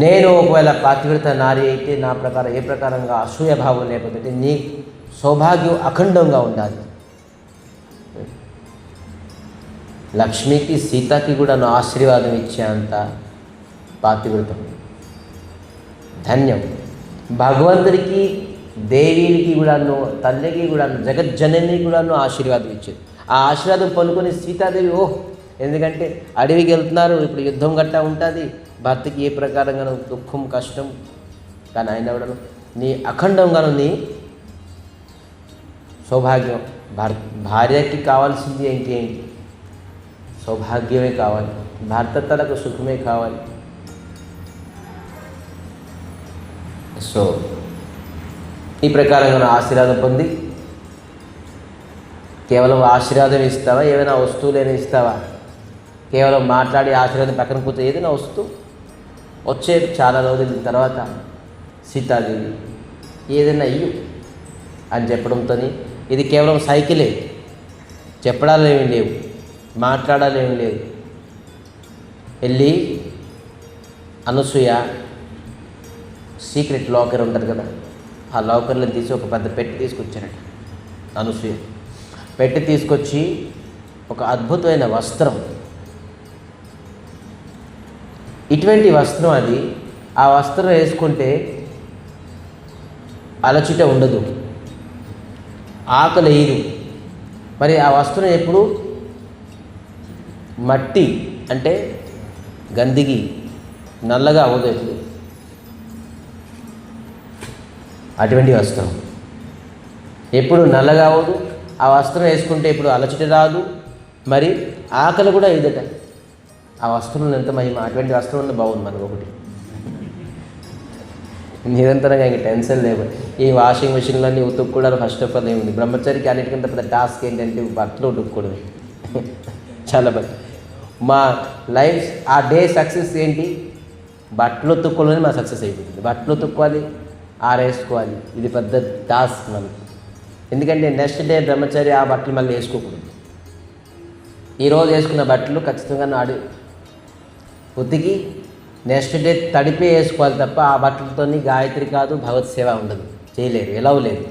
నేను ఒకవేళ పాతివ్రత నారి అయితే నా ప్రకారం ఏ ప్రకారంగా అసూయ భావం లేకపోతే నీ సౌభాగ్యం అఖండంగా ఉండాలి. లక్ష్మికి సీతకి కూడా ఆశీర్వాదం ఇచ్చేంత పాతివ్రతం ధన్యం. భగవంతుడికి దేవికి కూడాను, తల్లికి కూడాను, జగజ్జనని కూడాను ఆశీర్వాదం ఇచ్చేది. ఆ ఆశీర్వాదం పొందుకొని సీతాదేవి ఎందుకంటే అడవికి వెళ్తున్నారు, ఇప్పుడు యుద్ధం గట్టా ఉంటుంది, భర్తకి ఏ ప్రకారంగానూ దుఃఖం కష్టం, కానీ ఆయన కూడా నీ అఖండంగాను నీ సౌభాగ్యం. భార్యకి కావాల్సింది ఏంటి, సౌభాగ్యమే కావాలి, భర్త తనకు సుఖమే కావాలి. సో ఈ ప్రకారంగా ఆశీర్వాదం పొంది, కేవలం ఆశీర్వాదం ఇస్తావా, ఏమైనా వస్తువులైనా ఇస్తావా, కేవలం మాట్లాడి ఆశీర్వాదం పక్కన కూర్చో, ఏదైనా వస్తువు వచ్చే చాలా రోజుల తర్వాత సీతాదేవి ఏదైనా ఇయ్యు అని చెప్పడంతో, ఇది కేవలం సైకిలే, చెప్పడాలు ఏమీ లేవు, మాట్లాడాలేమి లేదు. వెళ్ళి అనసూయ సీక్రెట్ లాకర్ ఉంటుంది కదా, ఆ లాకర్లో తీసి ఒక పెద్ద పెట్టి తీసుకొచ్చారట. అనసూయ పెట్టి తీసుకొచ్చి ఒక అద్భుతమైన వస్త్రం, ఇటువంటి వస్త్రం అది. ఆ వస్త్రం వేసుకుంటే అలచిట ఉండదు, ఆకలి వేయదు. మరి ఆ వస్త్రం ఎప్పుడు మట్టి అంటే గందిగి నల్లగా అవ్వదు ఎప్పుడు. అటువంటి వస్త్రం ఎప్పుడు నల్లగా అవ్వదు. ఆ వస్త్రం వేసుకుంటే ఇప్పుడు అలచిట రాదు, మరి ఆకలి కూడా ఇదట. ఆ వస్త్రంలో ఎంత మహిమ. అటువంటి వస్త్రం ఉన్న బాగుంది మనకు ఒకటి. నిరంతరంగా ఇంక టెన్షన్ లేవు. ఈ వాషింగ్ మిషన్లన్నీ ఉతుక్కోవడానికి ఫస్ట్ ఆఫ్ ఆల్ ఏముంది, బ్రహ్మచారికి అన్నిటికంటే పెద్ద టాస్క్ ఏంటంటే బట్టలు ఉతుక్కోవడమే. చాలా బట్టలు. మా లైఫ్ ఆ డే సక్సెస్ ఏంటి, బట్టలు ఉతుక్కోవడమే మా సక్సెస్ అయిపోతుంది. బట్టలు ఉతుక్కోవాలి, ఆరేసుకోవాలి, ఇది పెద్ద టాస్క్ మనకి. ఎందుకంటే నెక్స్ట్ డే బ్రహ్మచారి ఆ బట్టలు మళ్ళీ వేసుకోకూడదు. ఈరోజు వేసుకున్న బట్టలు ఖచ్చితంగా నాడు ఉతికి నెక్స్ట్ డే తడిపే వేసుకోవాలి తప్ప ఆ బట్టలతో గాయత్రి కాదు, భగవత్ సేవ ఉండదు, చేయలేరు, ఎలా లేదు.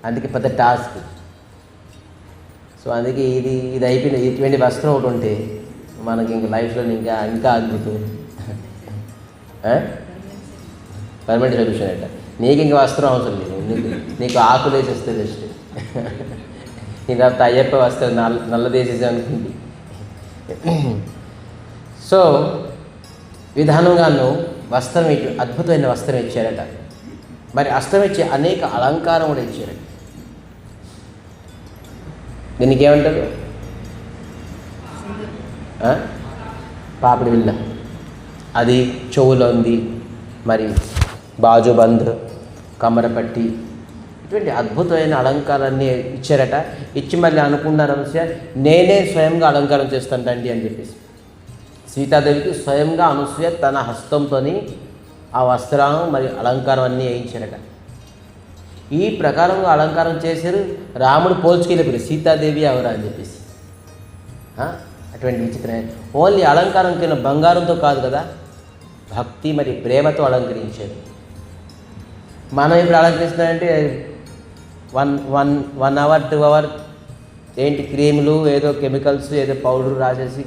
అందుకే పెద్ద టాస్క్. సో అందుకే ఇది అయిపోయింది. ఇటువంటి వస్త్రం ఒకటి ఉంటే మనకి ఇంక లైఫ్లో ఇంకా అద్భుతం. పర్మనెంట్ సొల్యూషన్ అంట. నీకు ఇంక వస్త్రం అవసరం లేదు, నీకు ఆకులు వేసేస్తే జస్ట్. ఇంకా అయ్యప్ప వస్త్రం నల్లదేసేసి అనుకుంది. సో విధానంగాను వస్త్రం అద్భుతమైన వస్త్రం ఇచ్చారట. మరి అస్త్రం ఇచ్చి అనేక అలంకారం కూడా ఇచ్చారట. దీనికి ఏమంటారు, పాపిడి విల్ల, అది చెవులో ఉంది, మరి బాజుబంద్, కమరపట్టి, ఇటువంటి అద్భుతమైన అలంకారాన్ని ఇచ్చారట. ఇచ్చి మళ్ళీ అనుకున్నారు అనసూయ, నేనే స్వయంగా అలంకారం చేస్తాను రండి అని చెప్పేసి సీతాదేవికి స్వయంగా అనసూయ తన హస్తంతో ఆ వస్త్రాలను మరి అలంకారం అన్నీ వేయించారట. ఈ ప్రకారంగా అలంకారం చేశారు. రాముడు పోల్చుకెళ్ళిపోయి సీతాదేవి ఎవరా అని చెప్పేసి. అటువంటి విచిత్రమైన ఓన్లీ అలంకారం కింద బంగారంతో కాదు కదా, భక్తి మరి ప్రేమతో అలంకరించారు. మనం ఇప్పుడు అలంకరిస్తున్నామంటే 1 అవర్ 2 అవర్ ఏంటి క్రీములు, ఏదో కెమికల్స్, ఏదో పౌడర్ రాసేసి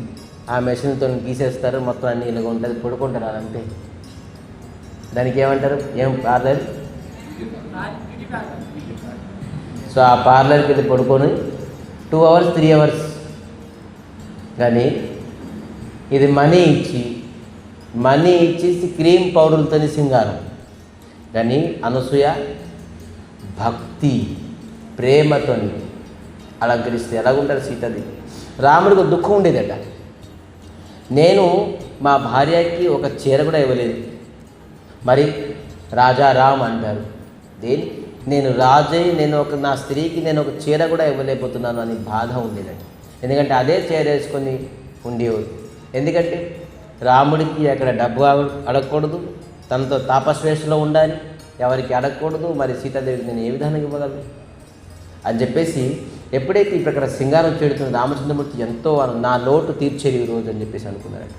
ఆ మెషిన్తో గీసేస్తారు, మొత్తం అన్నీ ఇలాగ ఉంటుంది, పడుకుంటారు. అదంతే. దానికి ఏమంటారు, ఏం పార్లర్. సో ఆ పార్లర్కి వెళ్ళి పడుకొని 2 అవర్స్ 3 అవర్స్. కానీ ఇది మనీ ఇచ్చేసి క్రీమ్ పౌడర్లతో సింగారం. కానీ అనసూయ భక్తి ప్రేమతో అలంకరిస్తే ఎలాగుంటారు సీతాదేవి. రాముడికి దుఃఖం ఉండేదట, నేను మా భార్యకి ఒక చీర కూడా ఇవ్వలేదు. మరి రాజా రామ్ అంటారు, నేను రాజై నా స్త్రీకి నేను ఒక చీర కూడా ఇవ్వలేకపోతున్నాను అని బాధ ఉండేదట. ఎందుకంటే అదే చీర వేసుకొని ఉండేవాడు. ఎందుకంటే రాముడికి అక్కడ డబ్బు అడగకూడదు, తనతో తాపస్వేషలో ఉండాలి, ఎవరికి అడగకూడదు. మరి సీతాదేవికి నేను ఏ విధానంగా ఇవ్వగలను అని చెప్పేసి ఎప్పుడైతే ఈ ప్రకారం సింగారం చేడుతున్న రామచంద్రమూర్తి ఎంతో నా లోటు తీర్చేది ఈరోజు అని చెప్పేసి అనుకున్నాడు.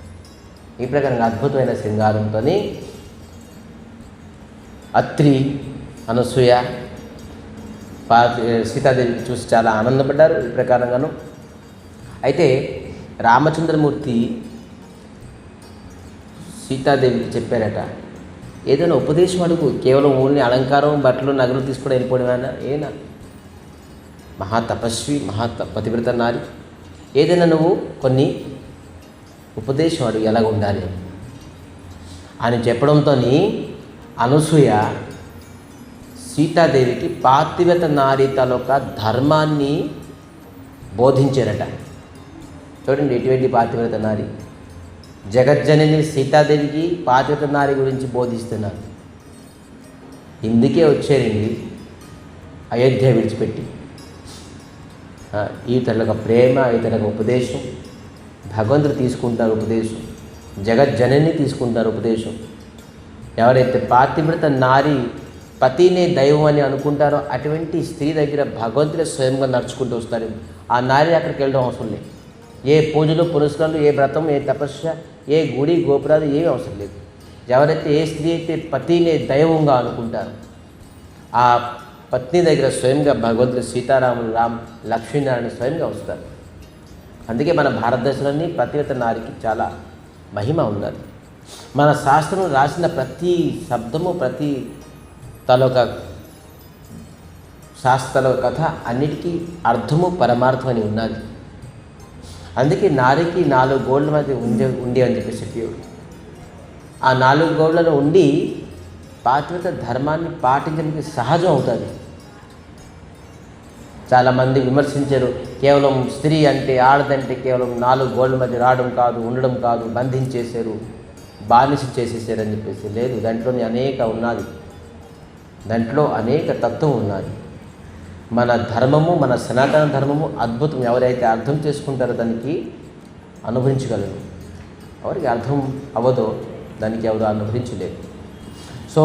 ఈ ప్రకారంగా అద్భుతమైన సింగారంతో అత్రి, అనసూయ, సీతాదేవికి చూసి చాలా ఆనందపడ్డారు. ఈ ప్రకారంగాను అయితే రామచంద్రమూర్తి సీతాదేవికి చెప్పారట, ఏదైనా ఉపదేశం అడుగు, కేవలం ఓన్లీ అలంకారం, బట్టలు, నగలు తీసుకుని వెళ్ళిపోవడమేనా? ఏనా మహాతపస్వి, పతివ్రత నారి, ఏదైనా నువ్వు కొన్ని ఉపదేశం అడుగు, ఎలాగ ఉండాలి అని చెప్పడంతో అనసూయ సీతాదేవికి పాతివ్రత నారి తాలూకా ధర్మాన్ని బోధించారట. చూడండి ఎటువంటి పాతివ్రత నారి, జగజ్జనని సీతాదేవికి పాతివ్రత నారి గురించి బోధిస్తున్నారు. ఇందుకే వచ్చారండి అయోధ్య విడిచిపెట్టి. ఇతరులకు ప్రేమ, ఇతరులకు ఉపదేశం, భగవంతుడు తీసుకుంటారు ఉపదేశం, జగజ్జనని తీసుకుంటారు ఉపదేశం. ఎవరైతే పాతివ్రత నారి పతినే దైవం అని అనుకుంటారో అటువంటి స్త్రీ దగ్గర భగవంతుడే స్వయంగా నడుచుకుంటూ వస్తారు. ఆ నారి అక్కడికి వెళ్ళడం అవసరం లేదు. ఏ పూజలు పురస్కారాలు, ఏ వ్రతం, ఏ తపస్య, ఏ గుడి గోపురాలు ఏమీ అవసరం లేదు. ఎవరైతే ఏ స్త్రీ అయితే పతిని దైవంగా అనుకుంటారో ఆ పత్ని దగ్గర స్వయంగా భగవంతుడు సీతారాములు, లక్ష్మీనారాయణ స్వయంగా వస్తారు. అందుకే మన భారతదేశంలోని పతివ్రత నారికి చాలా మహిమ ఉన్నది. మన శాస్త్రం రాసిన ప్రతి శబ్దము, ప్రతి తలొక శాస్త్రాల కథ అన్నిటికీ అర్థము పరమార్థం అని ఉన్నది. అందుకే నారికి 4 గోళ్ళ మధ్య ఉండి అని చెప్పేసి చెప్పేవాడు. ఆ 4 గోళ్ళలో ఉండి పాతివ్రత ధర్మాన్ని పాటించడానికి సహజం అవుతుంది. చాలామంది విమర్శించారు, కేవలం స్త్రీ అంటే ఆడదంటే కేవలం 4 గోళ్ళ మధ్య రావడం కాదు, ఉండడం కాదు, బంధించేశారు, బానిస చేసేసారు అని చెప్పేసి. లేదు, దాంట్లోని దాంట్లో అనేక తత్వం ఉన్నది. మన ధర్మము, మన సనాతన ధర్మము అద్భుతం. ఎవరైతే అర్థం చేసుకుంటారో దానికి అనుభవించగలరు. ఎవరికి అర్థం అవ్వదో దానికి ఎవరు అనుభవించలేదు. సో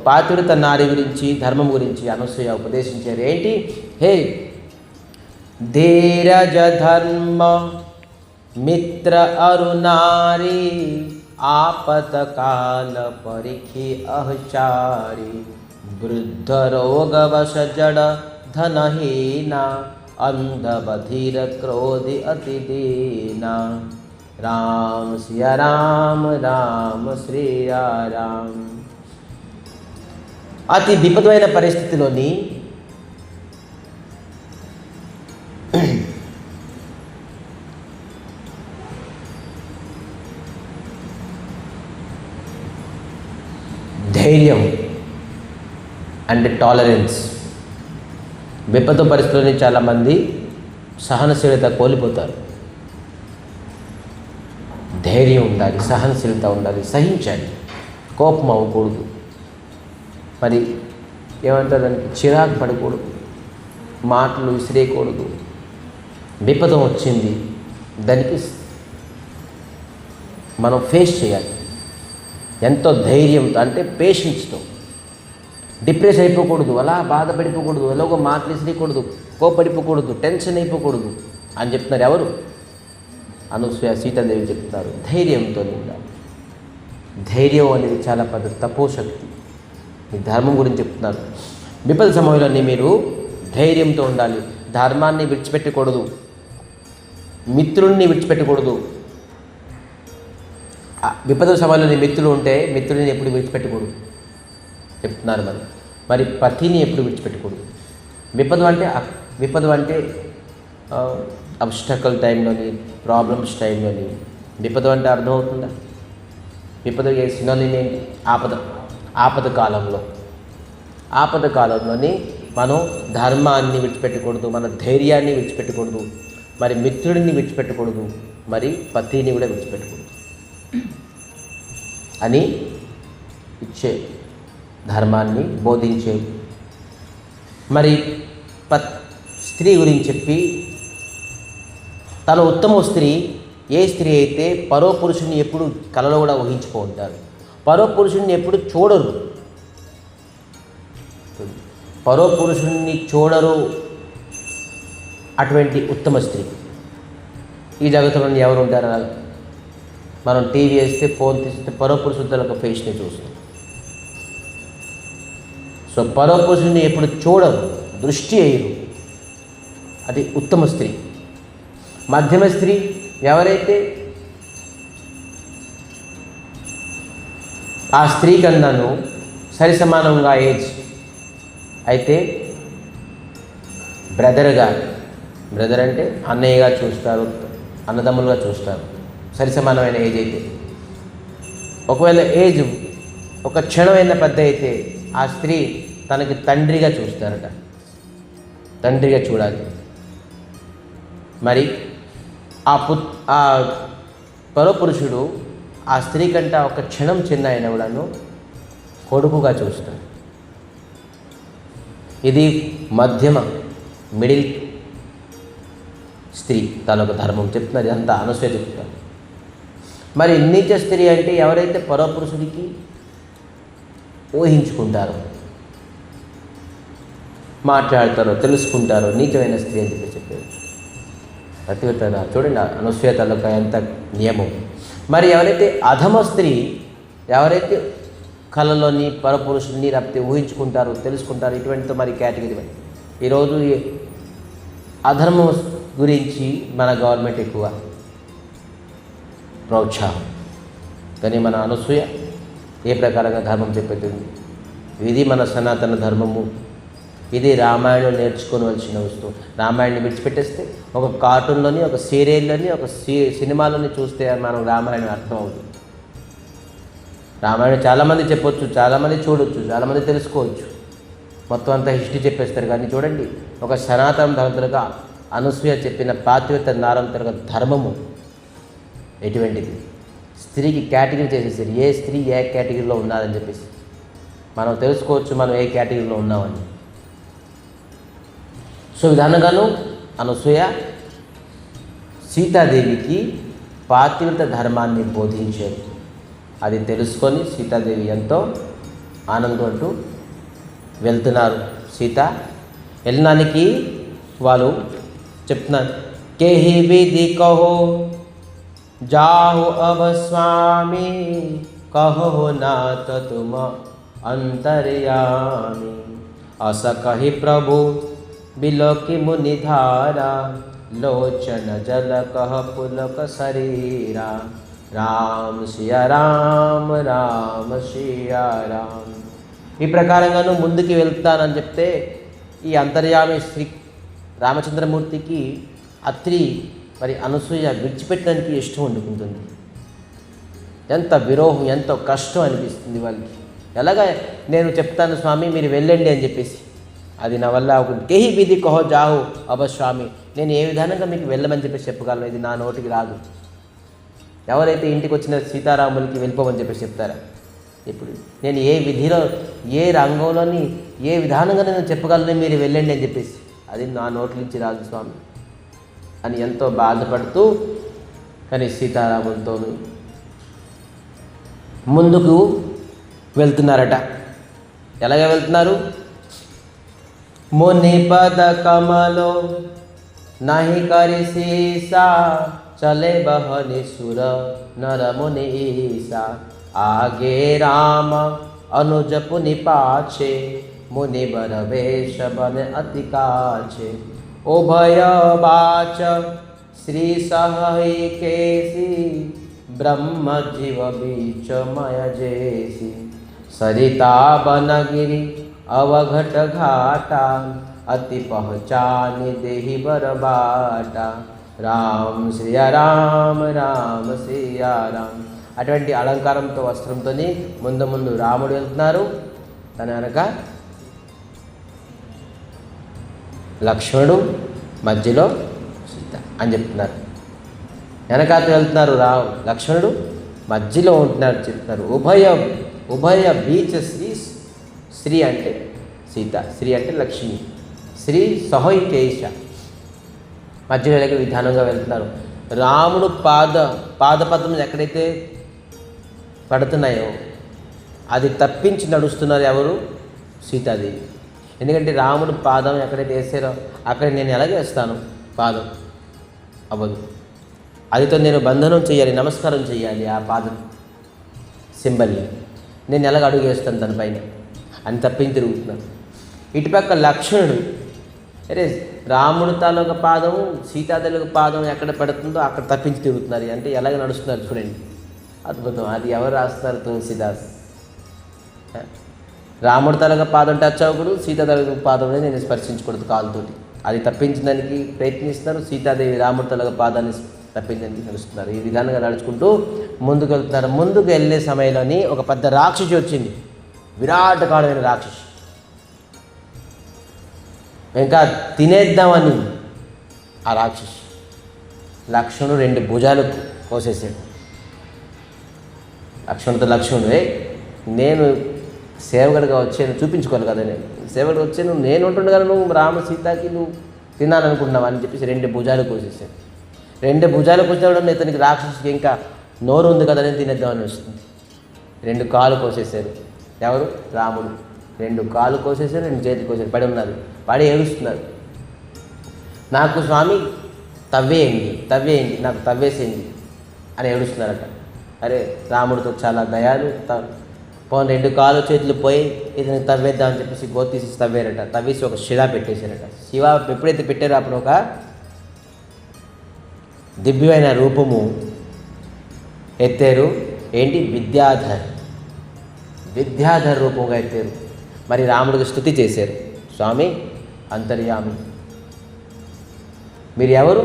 పాతివ్రత నారి గురించి, ధర్మం గురించి అనసూయ ఉపదేశించారు. ఏంటి? హే ధీరజ ధర్మ మిత్ర అరునారి ఆపత కాల పరిఖి అహచారి వృద్ధ రోగవశ జడ ధనహీనా अंधबधिर क्रोधि अति दीना राम सिया राम राम శ్రీయా రామ్. అతి విపదమైన పరిస్థితిలోని ధైర్యం అండ్ టాలరెన్స్. విపత్తు పరిస్థితుల్లోని చాలామంది సహనశీలత కోల్పోతారు. ధైర్యం ఉండాలి, సహనశీలత ఉండాలి, సహించాలి, కోపం అవ్వకూడదు. మరి ఏమంటారు, దానికి చిరాకు పడకూడదు, మాటలు విసిరేయకూడదు. విపదం వచ్చింది, దానికి మనం ఫేస్ చేయాలి ఎంతో ధైర్యంతో, అంటే పేషెన్స్తో. డిప్రెస్ అయిపోకూడదు, అలా బాధపడిపోకూడదు, ఎలాగో మాటలు విసిరేయకూడదు, కోపడిపోకూడదు, టెన్షన్ అయిపోకూడదు అని చెప్తున్నారు. ఎవరు? అనసూయ సీతాదేవి చెప్తున్నారు. ధైర్యంతో ఉండాలి. ధైర్యం అనేది చాలా పెద్ద తపోశక్తి. ఈ ధర్మం గురించి చెప్తున్నారు. విపద సమయంలోనే మీరు ధైర్యంతో ఉండాలి. ధర్మాన్ని విడిచిపెట్టకూడదు, మిత్రుల్ని విడిచిపెట్టకూడదు. విపద సమయంలోని మిత్రులు ఉంటే మిత్రుడిని ఎప్పుడు విడిచిపెట్టకూడదు చెప్తున్నారు. మరి పతిని ఎప్పుడు విడిచిపెట్టకూడదు. విపద అంటే అబ్స్టకల్ టైంలోని, ప్రాబ్లమ్స్ టైంలోని. విపద అంటే అర్థమవుతుందా? విపద సినోనిమ్ ఏంటి? ఆపద కాలంలోని మనం ధర్మాన్ని విడిచిపెట్టకూడదు, మన ధైర్యాన్ని విడిచిపెట్టకూడదు, మరి మిత్రుడిని విడిచిపెట్టకూడదు, మరి పతిని కూడా విడిచిపెట్టకూడదు అని ఇచ్చే ధర్మాన్ని బోధించే. మరి స్త్రీ గురించి చెప్పి, తన ఉత్తమ స్త్రీ ఏ స్త్రీ అయితే పరో పురుషుని ఎప్పుడు కలలో కూడా ఊహించుకో ఉంటారు, పరో పురుషుణ్ణి ఎప్పుడు చూడరు, పరో పురుషుణ్ణి చూడరు, అటువంటి ఉత్తమ స్త్రీ ఈ జగత్తులో ఎవరు ఉంటారు? మనం టీవీ వేస్తే, ఫోన్ తీస్తే పరో పురుషుల ఒక ఫేస్ని చూస్తాం. సో పరో పురుషుణ్ణి ఎప్పుడు చూడరు, దృష్టి వేయరు, అది ఉత్తమ స్త్రీ. మధ్యమ స్త్రీ ఎవరైతే ఆ స్త్రీ కన్నాను సరి సమానంగా ఏజ్ అయితే బ్రదర్ అంటే అన్నయ్యగా చూస్తారు, అన్నదమ్ములుగా చూస్తారు, సరి సమానమైన ఏజ్ అయితే. ఒకవేళ ఏజ్ ఒక క్షణమైన పెద్ద అయితే ఆ స్త్రీ తనకి తండ్రిగా చూస్తారట, తండ్రిగా చూడాలి. మరి ఆ పరపురుషుడు ఆ స్త్రీ కంటే ఒక క్షణం చిన్న అయిన కూడాను కొడుకుగా చూస్తాడు. ఇది మధ్యమ మిడిల్ స్త్రీ తనొక ధర్మం చెప్తున్నది, అంతా అనసూయ చెప్తారు. మరి నీచ స్త్రీ అంటే ఎవరైతే పరపురుషుడికి ఊహించుకుంటారో, మాట్లాడతారో, తెలుసుకుంటారో నీచమైన స్త్రీ అని చెప్పారు. పతివ్రత చూడండి అనసూయ తాలూకా ఎంత నియమం. మరి ఎవరైతే అధమ స్త్రీ, ఎవరైతే కళలోని పరపురుషుల్ని లేకపోతే ఊహించుకుంటారు, తెలుసుకుంటారు, ఇటువంటితో మరి కేటగిరీ. ఈరోజు అధర్మం గురించి మన గవర్నమెంట్ ఎక్కువ ప్రోత్సాహం, కానీ మన అనసూయ ఏ ప్రకారంగా ధర్మం చెప్పేది. ఇది మన సనాతన ధర్మము, ఇది రామాయణం నేర్చుకోవలసిన వస్తువు. రామాయణాన్ని విడిచిపెట్టేస్తే ఒక కార్టూన్లోని, ఒక సీరియల్లోని, ఒక సినిమాలోని చూస్తే మనం రామాయణం అర్థం అవుతుంది. రామాయణం చాలామంది చెప్పొచ్చు, చాలామంది చూడొచ్చు, చాలామంది తెలుసుకోవచ్చు, మొత్తం అంతా హిస్టరీ చెప్పేస్తారు. కానీ చూడండి, ఒక సనాతన ధర్మతలుగా అనసూయ చెప్పిన పాతివ్రత నారంతరగా ధర్మము ఎటువంటిది. స్త్రీకి కేటగిరీ చేసేసారు, ఏ స్త్రీ ఏ కేటగిరీలో ఉన్నారని చెప్పేసి మనం తెలుసుకోవచ్చు మనం ఏ కేటగిరీలో ఉన్నామని. సో విధానంగాను అనసూయ సీతాదేవికి పాతివ్రత ధర్మాన్ని బోధించారు. అది తెలుసుకొని సీతాదేవి ఎంతో ఆనందంతో వెళ్తున్నారు. సీత వెళ్ళడానికి వాళ్ళు చెప్తున్నారు, కేహి విధి కహో జాహో అబ స్వామి, కహో నాథ తుమ అంతర్యామి. అస కహి ప్రభు बिलोकी मुनिधारा, लोचन जल कह पुलक शरीरा. రామ సియా రామ రామ సియా రామ. ఈ ప్రకారంగాను ముందుకు వెళ్తానని చెప్తే ఈ అంతర్యామి శ్రీ రామచంద్రమూర్తికి అత్రి మరి అనసూయ విడిచిపెట్టడానికి ఇష్టం వండుకుంటుంది. ఎంత విరోహం, ఎంతో కష్టం అనిపిస్తుంది వాళ్ళకి. ఎలాగ నేను చెప్తాను స్వామి మీరు వెళ్ళండి అని చెప్పేసి, అది నా వల్ల అవుతుంది. కేహి విధి కహో జాహో అబ స్వామి, నేను ఏ విధానంగా మీకు వెళ్ళమని చెప్పేసి చెప్పగలను, ఇది నా నోటికి రాదు. ఎవరైతే ఇంటికి వచ్చిన సీతారాములకి వెళ్ళిపోమని చెప్పేసి చెప్తారా? ఇప్పుడు నేను ఏ విధిలో, ఏ రంగంలోని, ఏ విధానంగా నేను చెప్పగలను మీరు వెళ్ళండి అని చెప్పేసి, అది నా నోటి నుంచి రాదు స్వామి అని ఎంతో బాధపడుతూ కానీ సీతారాములతో ముందుకు వెళ్తున్నారట. ఎలాగ వెళ్తున్నారు? ముని పద కమలో నహి కరి సీసా, చలే బహని సుర నర ముని ఈసా. ఆగే రామ అనుజ పుని పాछे, ముని బర వేష బన అతి కాछे. ఉభయ బాచ శ్రీ సహై కేసి, బ్రహ్మ జీవ बीच मय जैसी. सरिता बनगिरी अवघट घाटा, अति पहचानी देहि बर बाटा. రామ్ శ్రీయ రామ రామ శ్రీయ రామ్. అటువంటి అలంకారంతో వస్త్రంతో ముందు ముందు రాముడు వెళ్తున్నారు, తన వెనక లక్ష్మణుడు, మధ్యలో సీత అని చెప్తున్నారు. వెనకాత వెళ్తున్నారు లక్ష్మణుడు, మధ్యలో ఉంటున్నారు చెప్తున్నారు. ఉభయ బీచ శ్రీ, శ్రీ అంటే సీత, శ్రీ అంటే లక్ష్మి, శ్రీ సహోయి కేశ, మధ్యలో విధానంగా వెళ్తున్నారు. రాముడు పాదపద్మం ఎక్కడైతే పడుతున్నాయో అది తప్పించి నడుస్తున్నారు ఎవరు? సీతాదేవి. ఎందుకంటే రాముడు పాదం ఎక్కడైతే వేసారో అక్కడ నేను ఎలాగేస్తాను, పాదం అవ్వదు. అదితో నేను బంధనం చేయాలి, నమస్కారం చేయాలి, ఆ పాదం సింబల్ని నేను ఎలాగ అడుగు వేస్తాను దానిపైన అని తప్పించి తిరుగుతున్నాను. ఇటుపక్క లక్ష్మణుడు, అరే రాముడు తాలూక పాదం సీతాదేవి పాదం ఎక్కడ పడుతుందో అక్కడ తప్పించి తిరుగుతున్నారు. అంటే ఎలాగ నడుస్తున్నారు చూడండి, అద్భుతం. అది ఎవరు రాస్తారు? తులసిదాస్. రాముడు తాలూక పాదం టచ్ అవ్వకూడదు, సీతాదేవి పాదంలో నేను స్పర్శించకూడదు కాలుతోటి, అది తప్పించడానికి ప్రయత్నిస్తున్నారు. సీతాదేవి రాముడు తాలూక పాదాన్ని తప్పించడానికి నడుస్తున్నారు. ఈ విధానంగా నడుచుకుంటూ ముందుకు వెళ్తున్నారు. ముందుకు వెళ్ళే సమయంలోని ఒక పెద్ద రాక్షసి వచ్చింది, విరాటకాలమైన రాక్షసి. ఇంకా తినేద్దామని ఆ రాక్షసి లక్ష్మణుడు 2 భుజాలు కోసేసాడు. లక్ష్మణుడు నేను సేవకుడిగా వచ్చాను, చూపించుకోవాలి కదా, నేను సేవకుడిగా వచ్చాను, నేను ఉంటుండే కదా, నువ్వు రామ సీతకి నువ్వు తినాలనుకుంటున్నావు అని చెప్పేసి 2 భుజాలు కోసేసాడు. 2 భుజాలు కోసేవాడు ఇతనికి రాక్షసికి ఇంకా నోరు ఉంది కదా నేను తినేద్దామని వస్తుంది. 2 కాళ్ళు కోసేశారు. ఎవరు? రాముడు. 2 కాళ్ళు కోసేశారు, 2 చేతులు కోసేశారు. పడి ఉన్నారు, పడి ఏడుస్తున్నారు. నాకు స్వామి తవ్వేయండి నాకు తవ్వేసేయండి అని ఏడుస్తున్నారట. అరే రాముడితో చాలా దయాలు, పోనీ 2 కాళ్ళు చేతులు పోయి ఇతను తవ్వేద్దామని చెప్పేసి గోతి తీసి తవ్వారట. తవ్వేసి ఒక శిల పెట్టేశారట. శివ ఎప్పుడైతే పెట్టారో అప్పుడు ఒక దివ్యమైన రూపము ఎత్తారు. ఏంటి? విద్యాధర్ రూపంగా ఎత్తారు. మరి రాముడికి స్తుతి చేశారు. స్వామి అంతర్యామి, మీరు ఎవరు?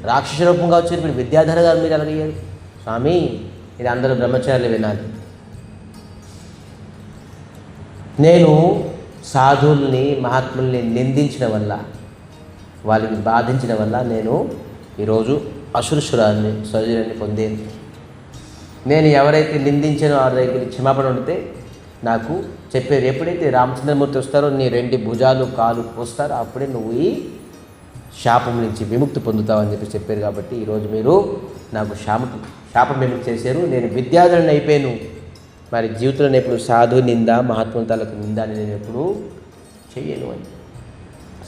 రాక్షస రూపంగా వచ్చారు, మీరు విద్యాధర గారు మీరు ఎలాగయ్యారు? స్వామి ఇది అందరూ బ్రహ్మచారులు వినాలి. నేను సాధువుల్ని మహాత్ముల్ని నిందించడం వల్ల, వాళ్ళకి బాధించడం వల్ల నేను ఈరోజు అసుర శరీరాన్ని పొందేను. నేను ఎవరైతే నిందించానో వారి దగ్గర క్షమాపణ ఉంటే నాకు చెప్పారు, ఎప్పుడైతే రామచంద్రమూర్తి వస్తారో నీ 2 భుజాలు కాలు పోస్తారో అప్పుడే నువ్వు ఈ శాపం నుంచి విముక్తి పొందుతావని చెప్పారు. కాబట్టి ఈరోజు మీరు నాకు శాపం విముక్తి చేశారు. నేను విద్యాధరుని అయిపోయాను. మరి జీవితంలో నేను ఎప్పుడు సాధు నింద, మహాత్ముల తాలూకు నింద అని నేను ఎప్పుడు చెయ్యను అని.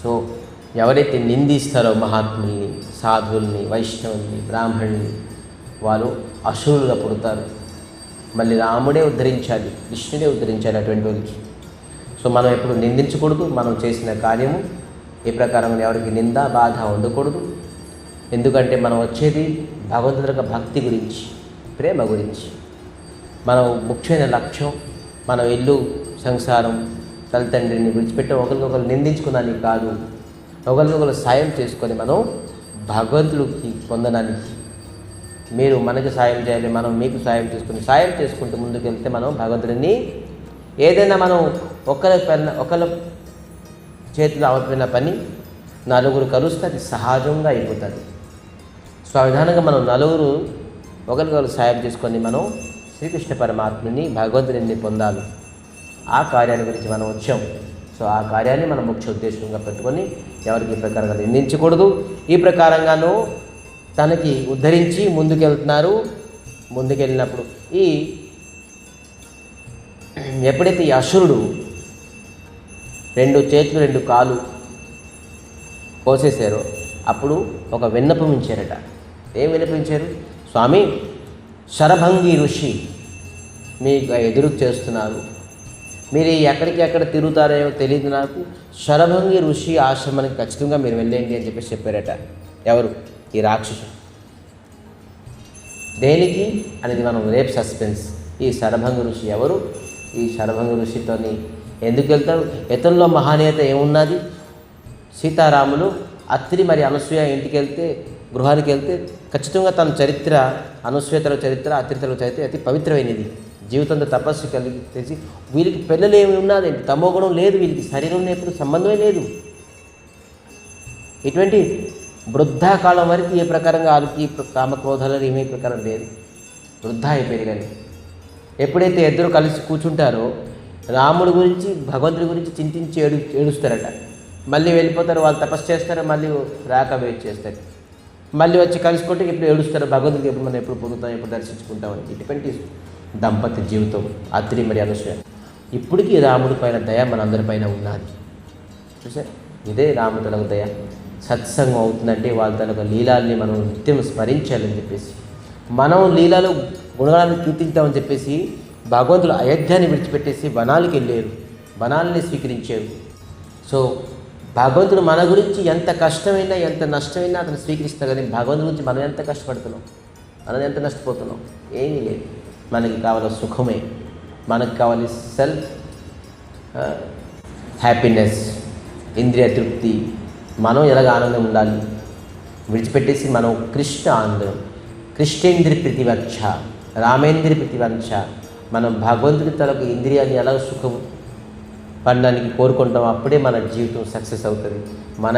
సో ఎవరైతే నిందిస్తారో మహాత్ముల్ని, సాధువుల్ని, వైష్ణవుల్ని, బ్రాహ్మణుల్ని, వాళ్ళు అసురులుగా పుడతారు. మళ్ళీ రాముడే ఉద్ధరించాలి, కృష్ణుడే ఉద్ధరించాలి అటువంటి వాళ్ళకి. సో మనం ఎప్పుడు నిందించకూడదు. మనం చేసిన కార్యము ఈ ప్రకారం ఎవరికి నింద బాధ ఉండకూడదు. ఎందుకంటే మనం వచ్చేది భగవంతుడి యొక్క భక్తి గురించి, ప్రేమ గురించి. మనం ముఖ్యమైన లక్ష్యం మనం ఇల్లు సంసారం తల్లిదండ్రిని విడిచిపెట్టి ఒకరికొకరు నిందించుకున్నానికి కాదు, ఒకరికొకరు సాయం చేసుకొని మనం భగవంతుడికి పొందడానికి. మీరు మనకి సాయం చేయాలి, మనం మీకు సాయం చేసుకుంటూ ముందుకెళ్తే మనం భగవంతుడిని ఏదైనా మనం ఒకరి చేతిలో అవపోయిన పని నలుగురు కలుస్తే అది సహజంగా అయిపోతుంది. సో ఆ విధానంగా మనం నలుగురు ఒకరికొకరు సాయం చేసుకొని మనం శ్రీకృష్ణ పరమాత్మని భగవంతుడిని పొందాలి. ఆ కార్యాన్ని గురించి మనం వచ్చాం. సో ఆ కార్యాన్ని మనం ముఖ్య ఉద్దేశంగా పెట్టుకొని ఎవరికి ఈ ప్రకారంగా నిందించకూడదు. ఈ ప్రకారంగాను తనకి ఉద్ధరించి ముందుకెళ్తున్నారు. ముందుకెళ్ళినప్పుడు ఎప్పుడైతే ఈ అసురుడు 2 చేతులు 2 కాళ్ళు కోసేశారో అప్పుడు ఒక విన్నపం ఇచ్చారట. ఏం విన్నపించారు? స్వామి శరభంగి ఋషి మీకు ఎదురు చేస్తున్నారు, మీరు ఎక్కడికి తిరుగుతారో తెలియదు నాకు. శరభంగి ఋషి ఆశ్రమానికి ఖచ్చితంగా మీరు వెళ్ళండి అని చెప్పేసి చెప్పారట. ఎవరు? ఈ రాక్షసు. దేనికి అనేది మనం రేపు సస్పెన్స్. ఈ శరభంగి ఋషి ఎవరు? ఈ శరభంగి ఋషితోని ఎందుకు వెళ్తారు? ఇతనిలో మహానీయత ఏమున్నది? సీతారాములు అత్రి మరి అనసూయ గృహానికి వెళ్తే ఖచ్చితంగా తన చరిత్ర, అనసూయతల చరిత్ర, అత్రితల చరిత్ర అతి పవిత్రమైనది. జీవితంలో తపస్సు కలిగి తెలిసి వీళ్ళకి పిల్లలు ఏమి ఉన్నదేంటి? తమో గుణం లేదు వీళ్ళకి, శరీరంలో ఎప్పుడు సంబంధమే లేదు. ఇటువంటి వృద్ధాకాలం వరకు ఏ ప్రకారంగా వాళ్ళకి కామక్రోధాలు ఏమీ ప్రకారం లేదు. వృద్ధా అయిపోయింది. కానీ ఎప్పుడైతే ఇద్దరు కలిసి కూర్చుంటారో రాముడి గురించి భగవంతుడి గురించి చింతించి ఏడుస్తారట. మళ్ళీ వెళ్ళిపోతారు, వాళ్ళు తపస్సు చేస్తారు, మళ్ళీ రాక వెయిట్ చేస్తారు, మళ్ళీ వచ్చి కలుసుకుంటే ఇప్పుడు ఏడుస్తారు, భగవంతుడికి ఎప్పుడు మనం ఎప్పుడు పొందుతాం, ఎప్పుడు దర్శించుకుంటామని. ఇటువంటి దంపతి జీవితం అత్రి మరి అనసూయ. ఇప్పటికీ రాముడి పైన దయ మనందరిపైన ఉన్నది. చూసారు? ఇదే రాముడి దయ. సత్సంగం అవుతుందంటే వాళ్ళ తనకు లీలాల్ని మనం నిత్యం స్మరించాలని చెప్పేసి, మనం లీలాలు గుణగాలను కీర్తించామని చెప్పేసి భగవంతుడు అయోధ్యాన్ని విడిచిపెట్టేసి వనాలకు వెళ్ళారు, వనాలని స్వీకరించారు. సో భగవంతుడు మన గురించి ఎంత కష్టమైనా ఎంత నష్టమైనా అతను స్వీకరిస్తాడు. కానీ భగవంతుడి గురించి మనం ఎంత కష్టపడుతున్నాం, మనం ఎంత నష్టపోతున్నాం? ఏమీ లేదు. మనకి కావాలి సుఖమే, మనకు కావాలి సెల్ఫ్ హ్యాపీనెస్, ఇంద్రియ తృప్తి. మనం ఎలాగ ఆనందం ఉండాలి విడిచిపెట్టేసి మనం కృష్ణ ఆనందం, కృష్ణేంద్రి ప్రతివక్ష, రామేంద్రి ప్రతివంశ. మనం భగవంతుడి తలకు ఇంద్రియాన్ని ఎలా సుఖం పడడానికి కోరుకుంటాం, అప్పుడే మన జీవితం సక్సెస్ అవుతుంది. మన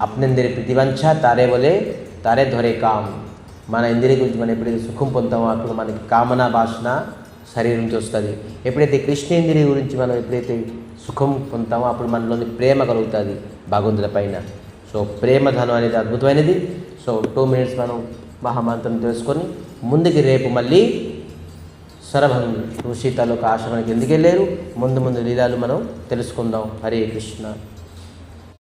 అప్నేంద్రియ ప్రతివంశ తారే ధరే కామ్. మన ఇంద్రియ గురించి మనం ఎప్పుడైతే సుఖం పొందుతామో అప్పుడు మనకి కామన భాషణ శరీరం నుంచి వస్తుంది. ఎప్పుడైతే కృష్ణేంద్రియ గురించి మనం ఎప్పుడైతే సుఖం పొందుతామో అప్పుడు మనలోని ప్రేమ కలుగుతుంది భగవంతుడి పైన. సో ప్రేమధనం అనేది అద్భుతమైనది. సో 2 minutes మనం మహామంత్రం తెలుసుకొని ముందుకి రేపు మళ్ళీ శరభంగి ఋషి తాలూకా ఆశ్రమానికి ఎందుకు వెళ్ళారు, ముందు లీలాలు మనం తెలుసుకుందాం. హరే కృష్ణ.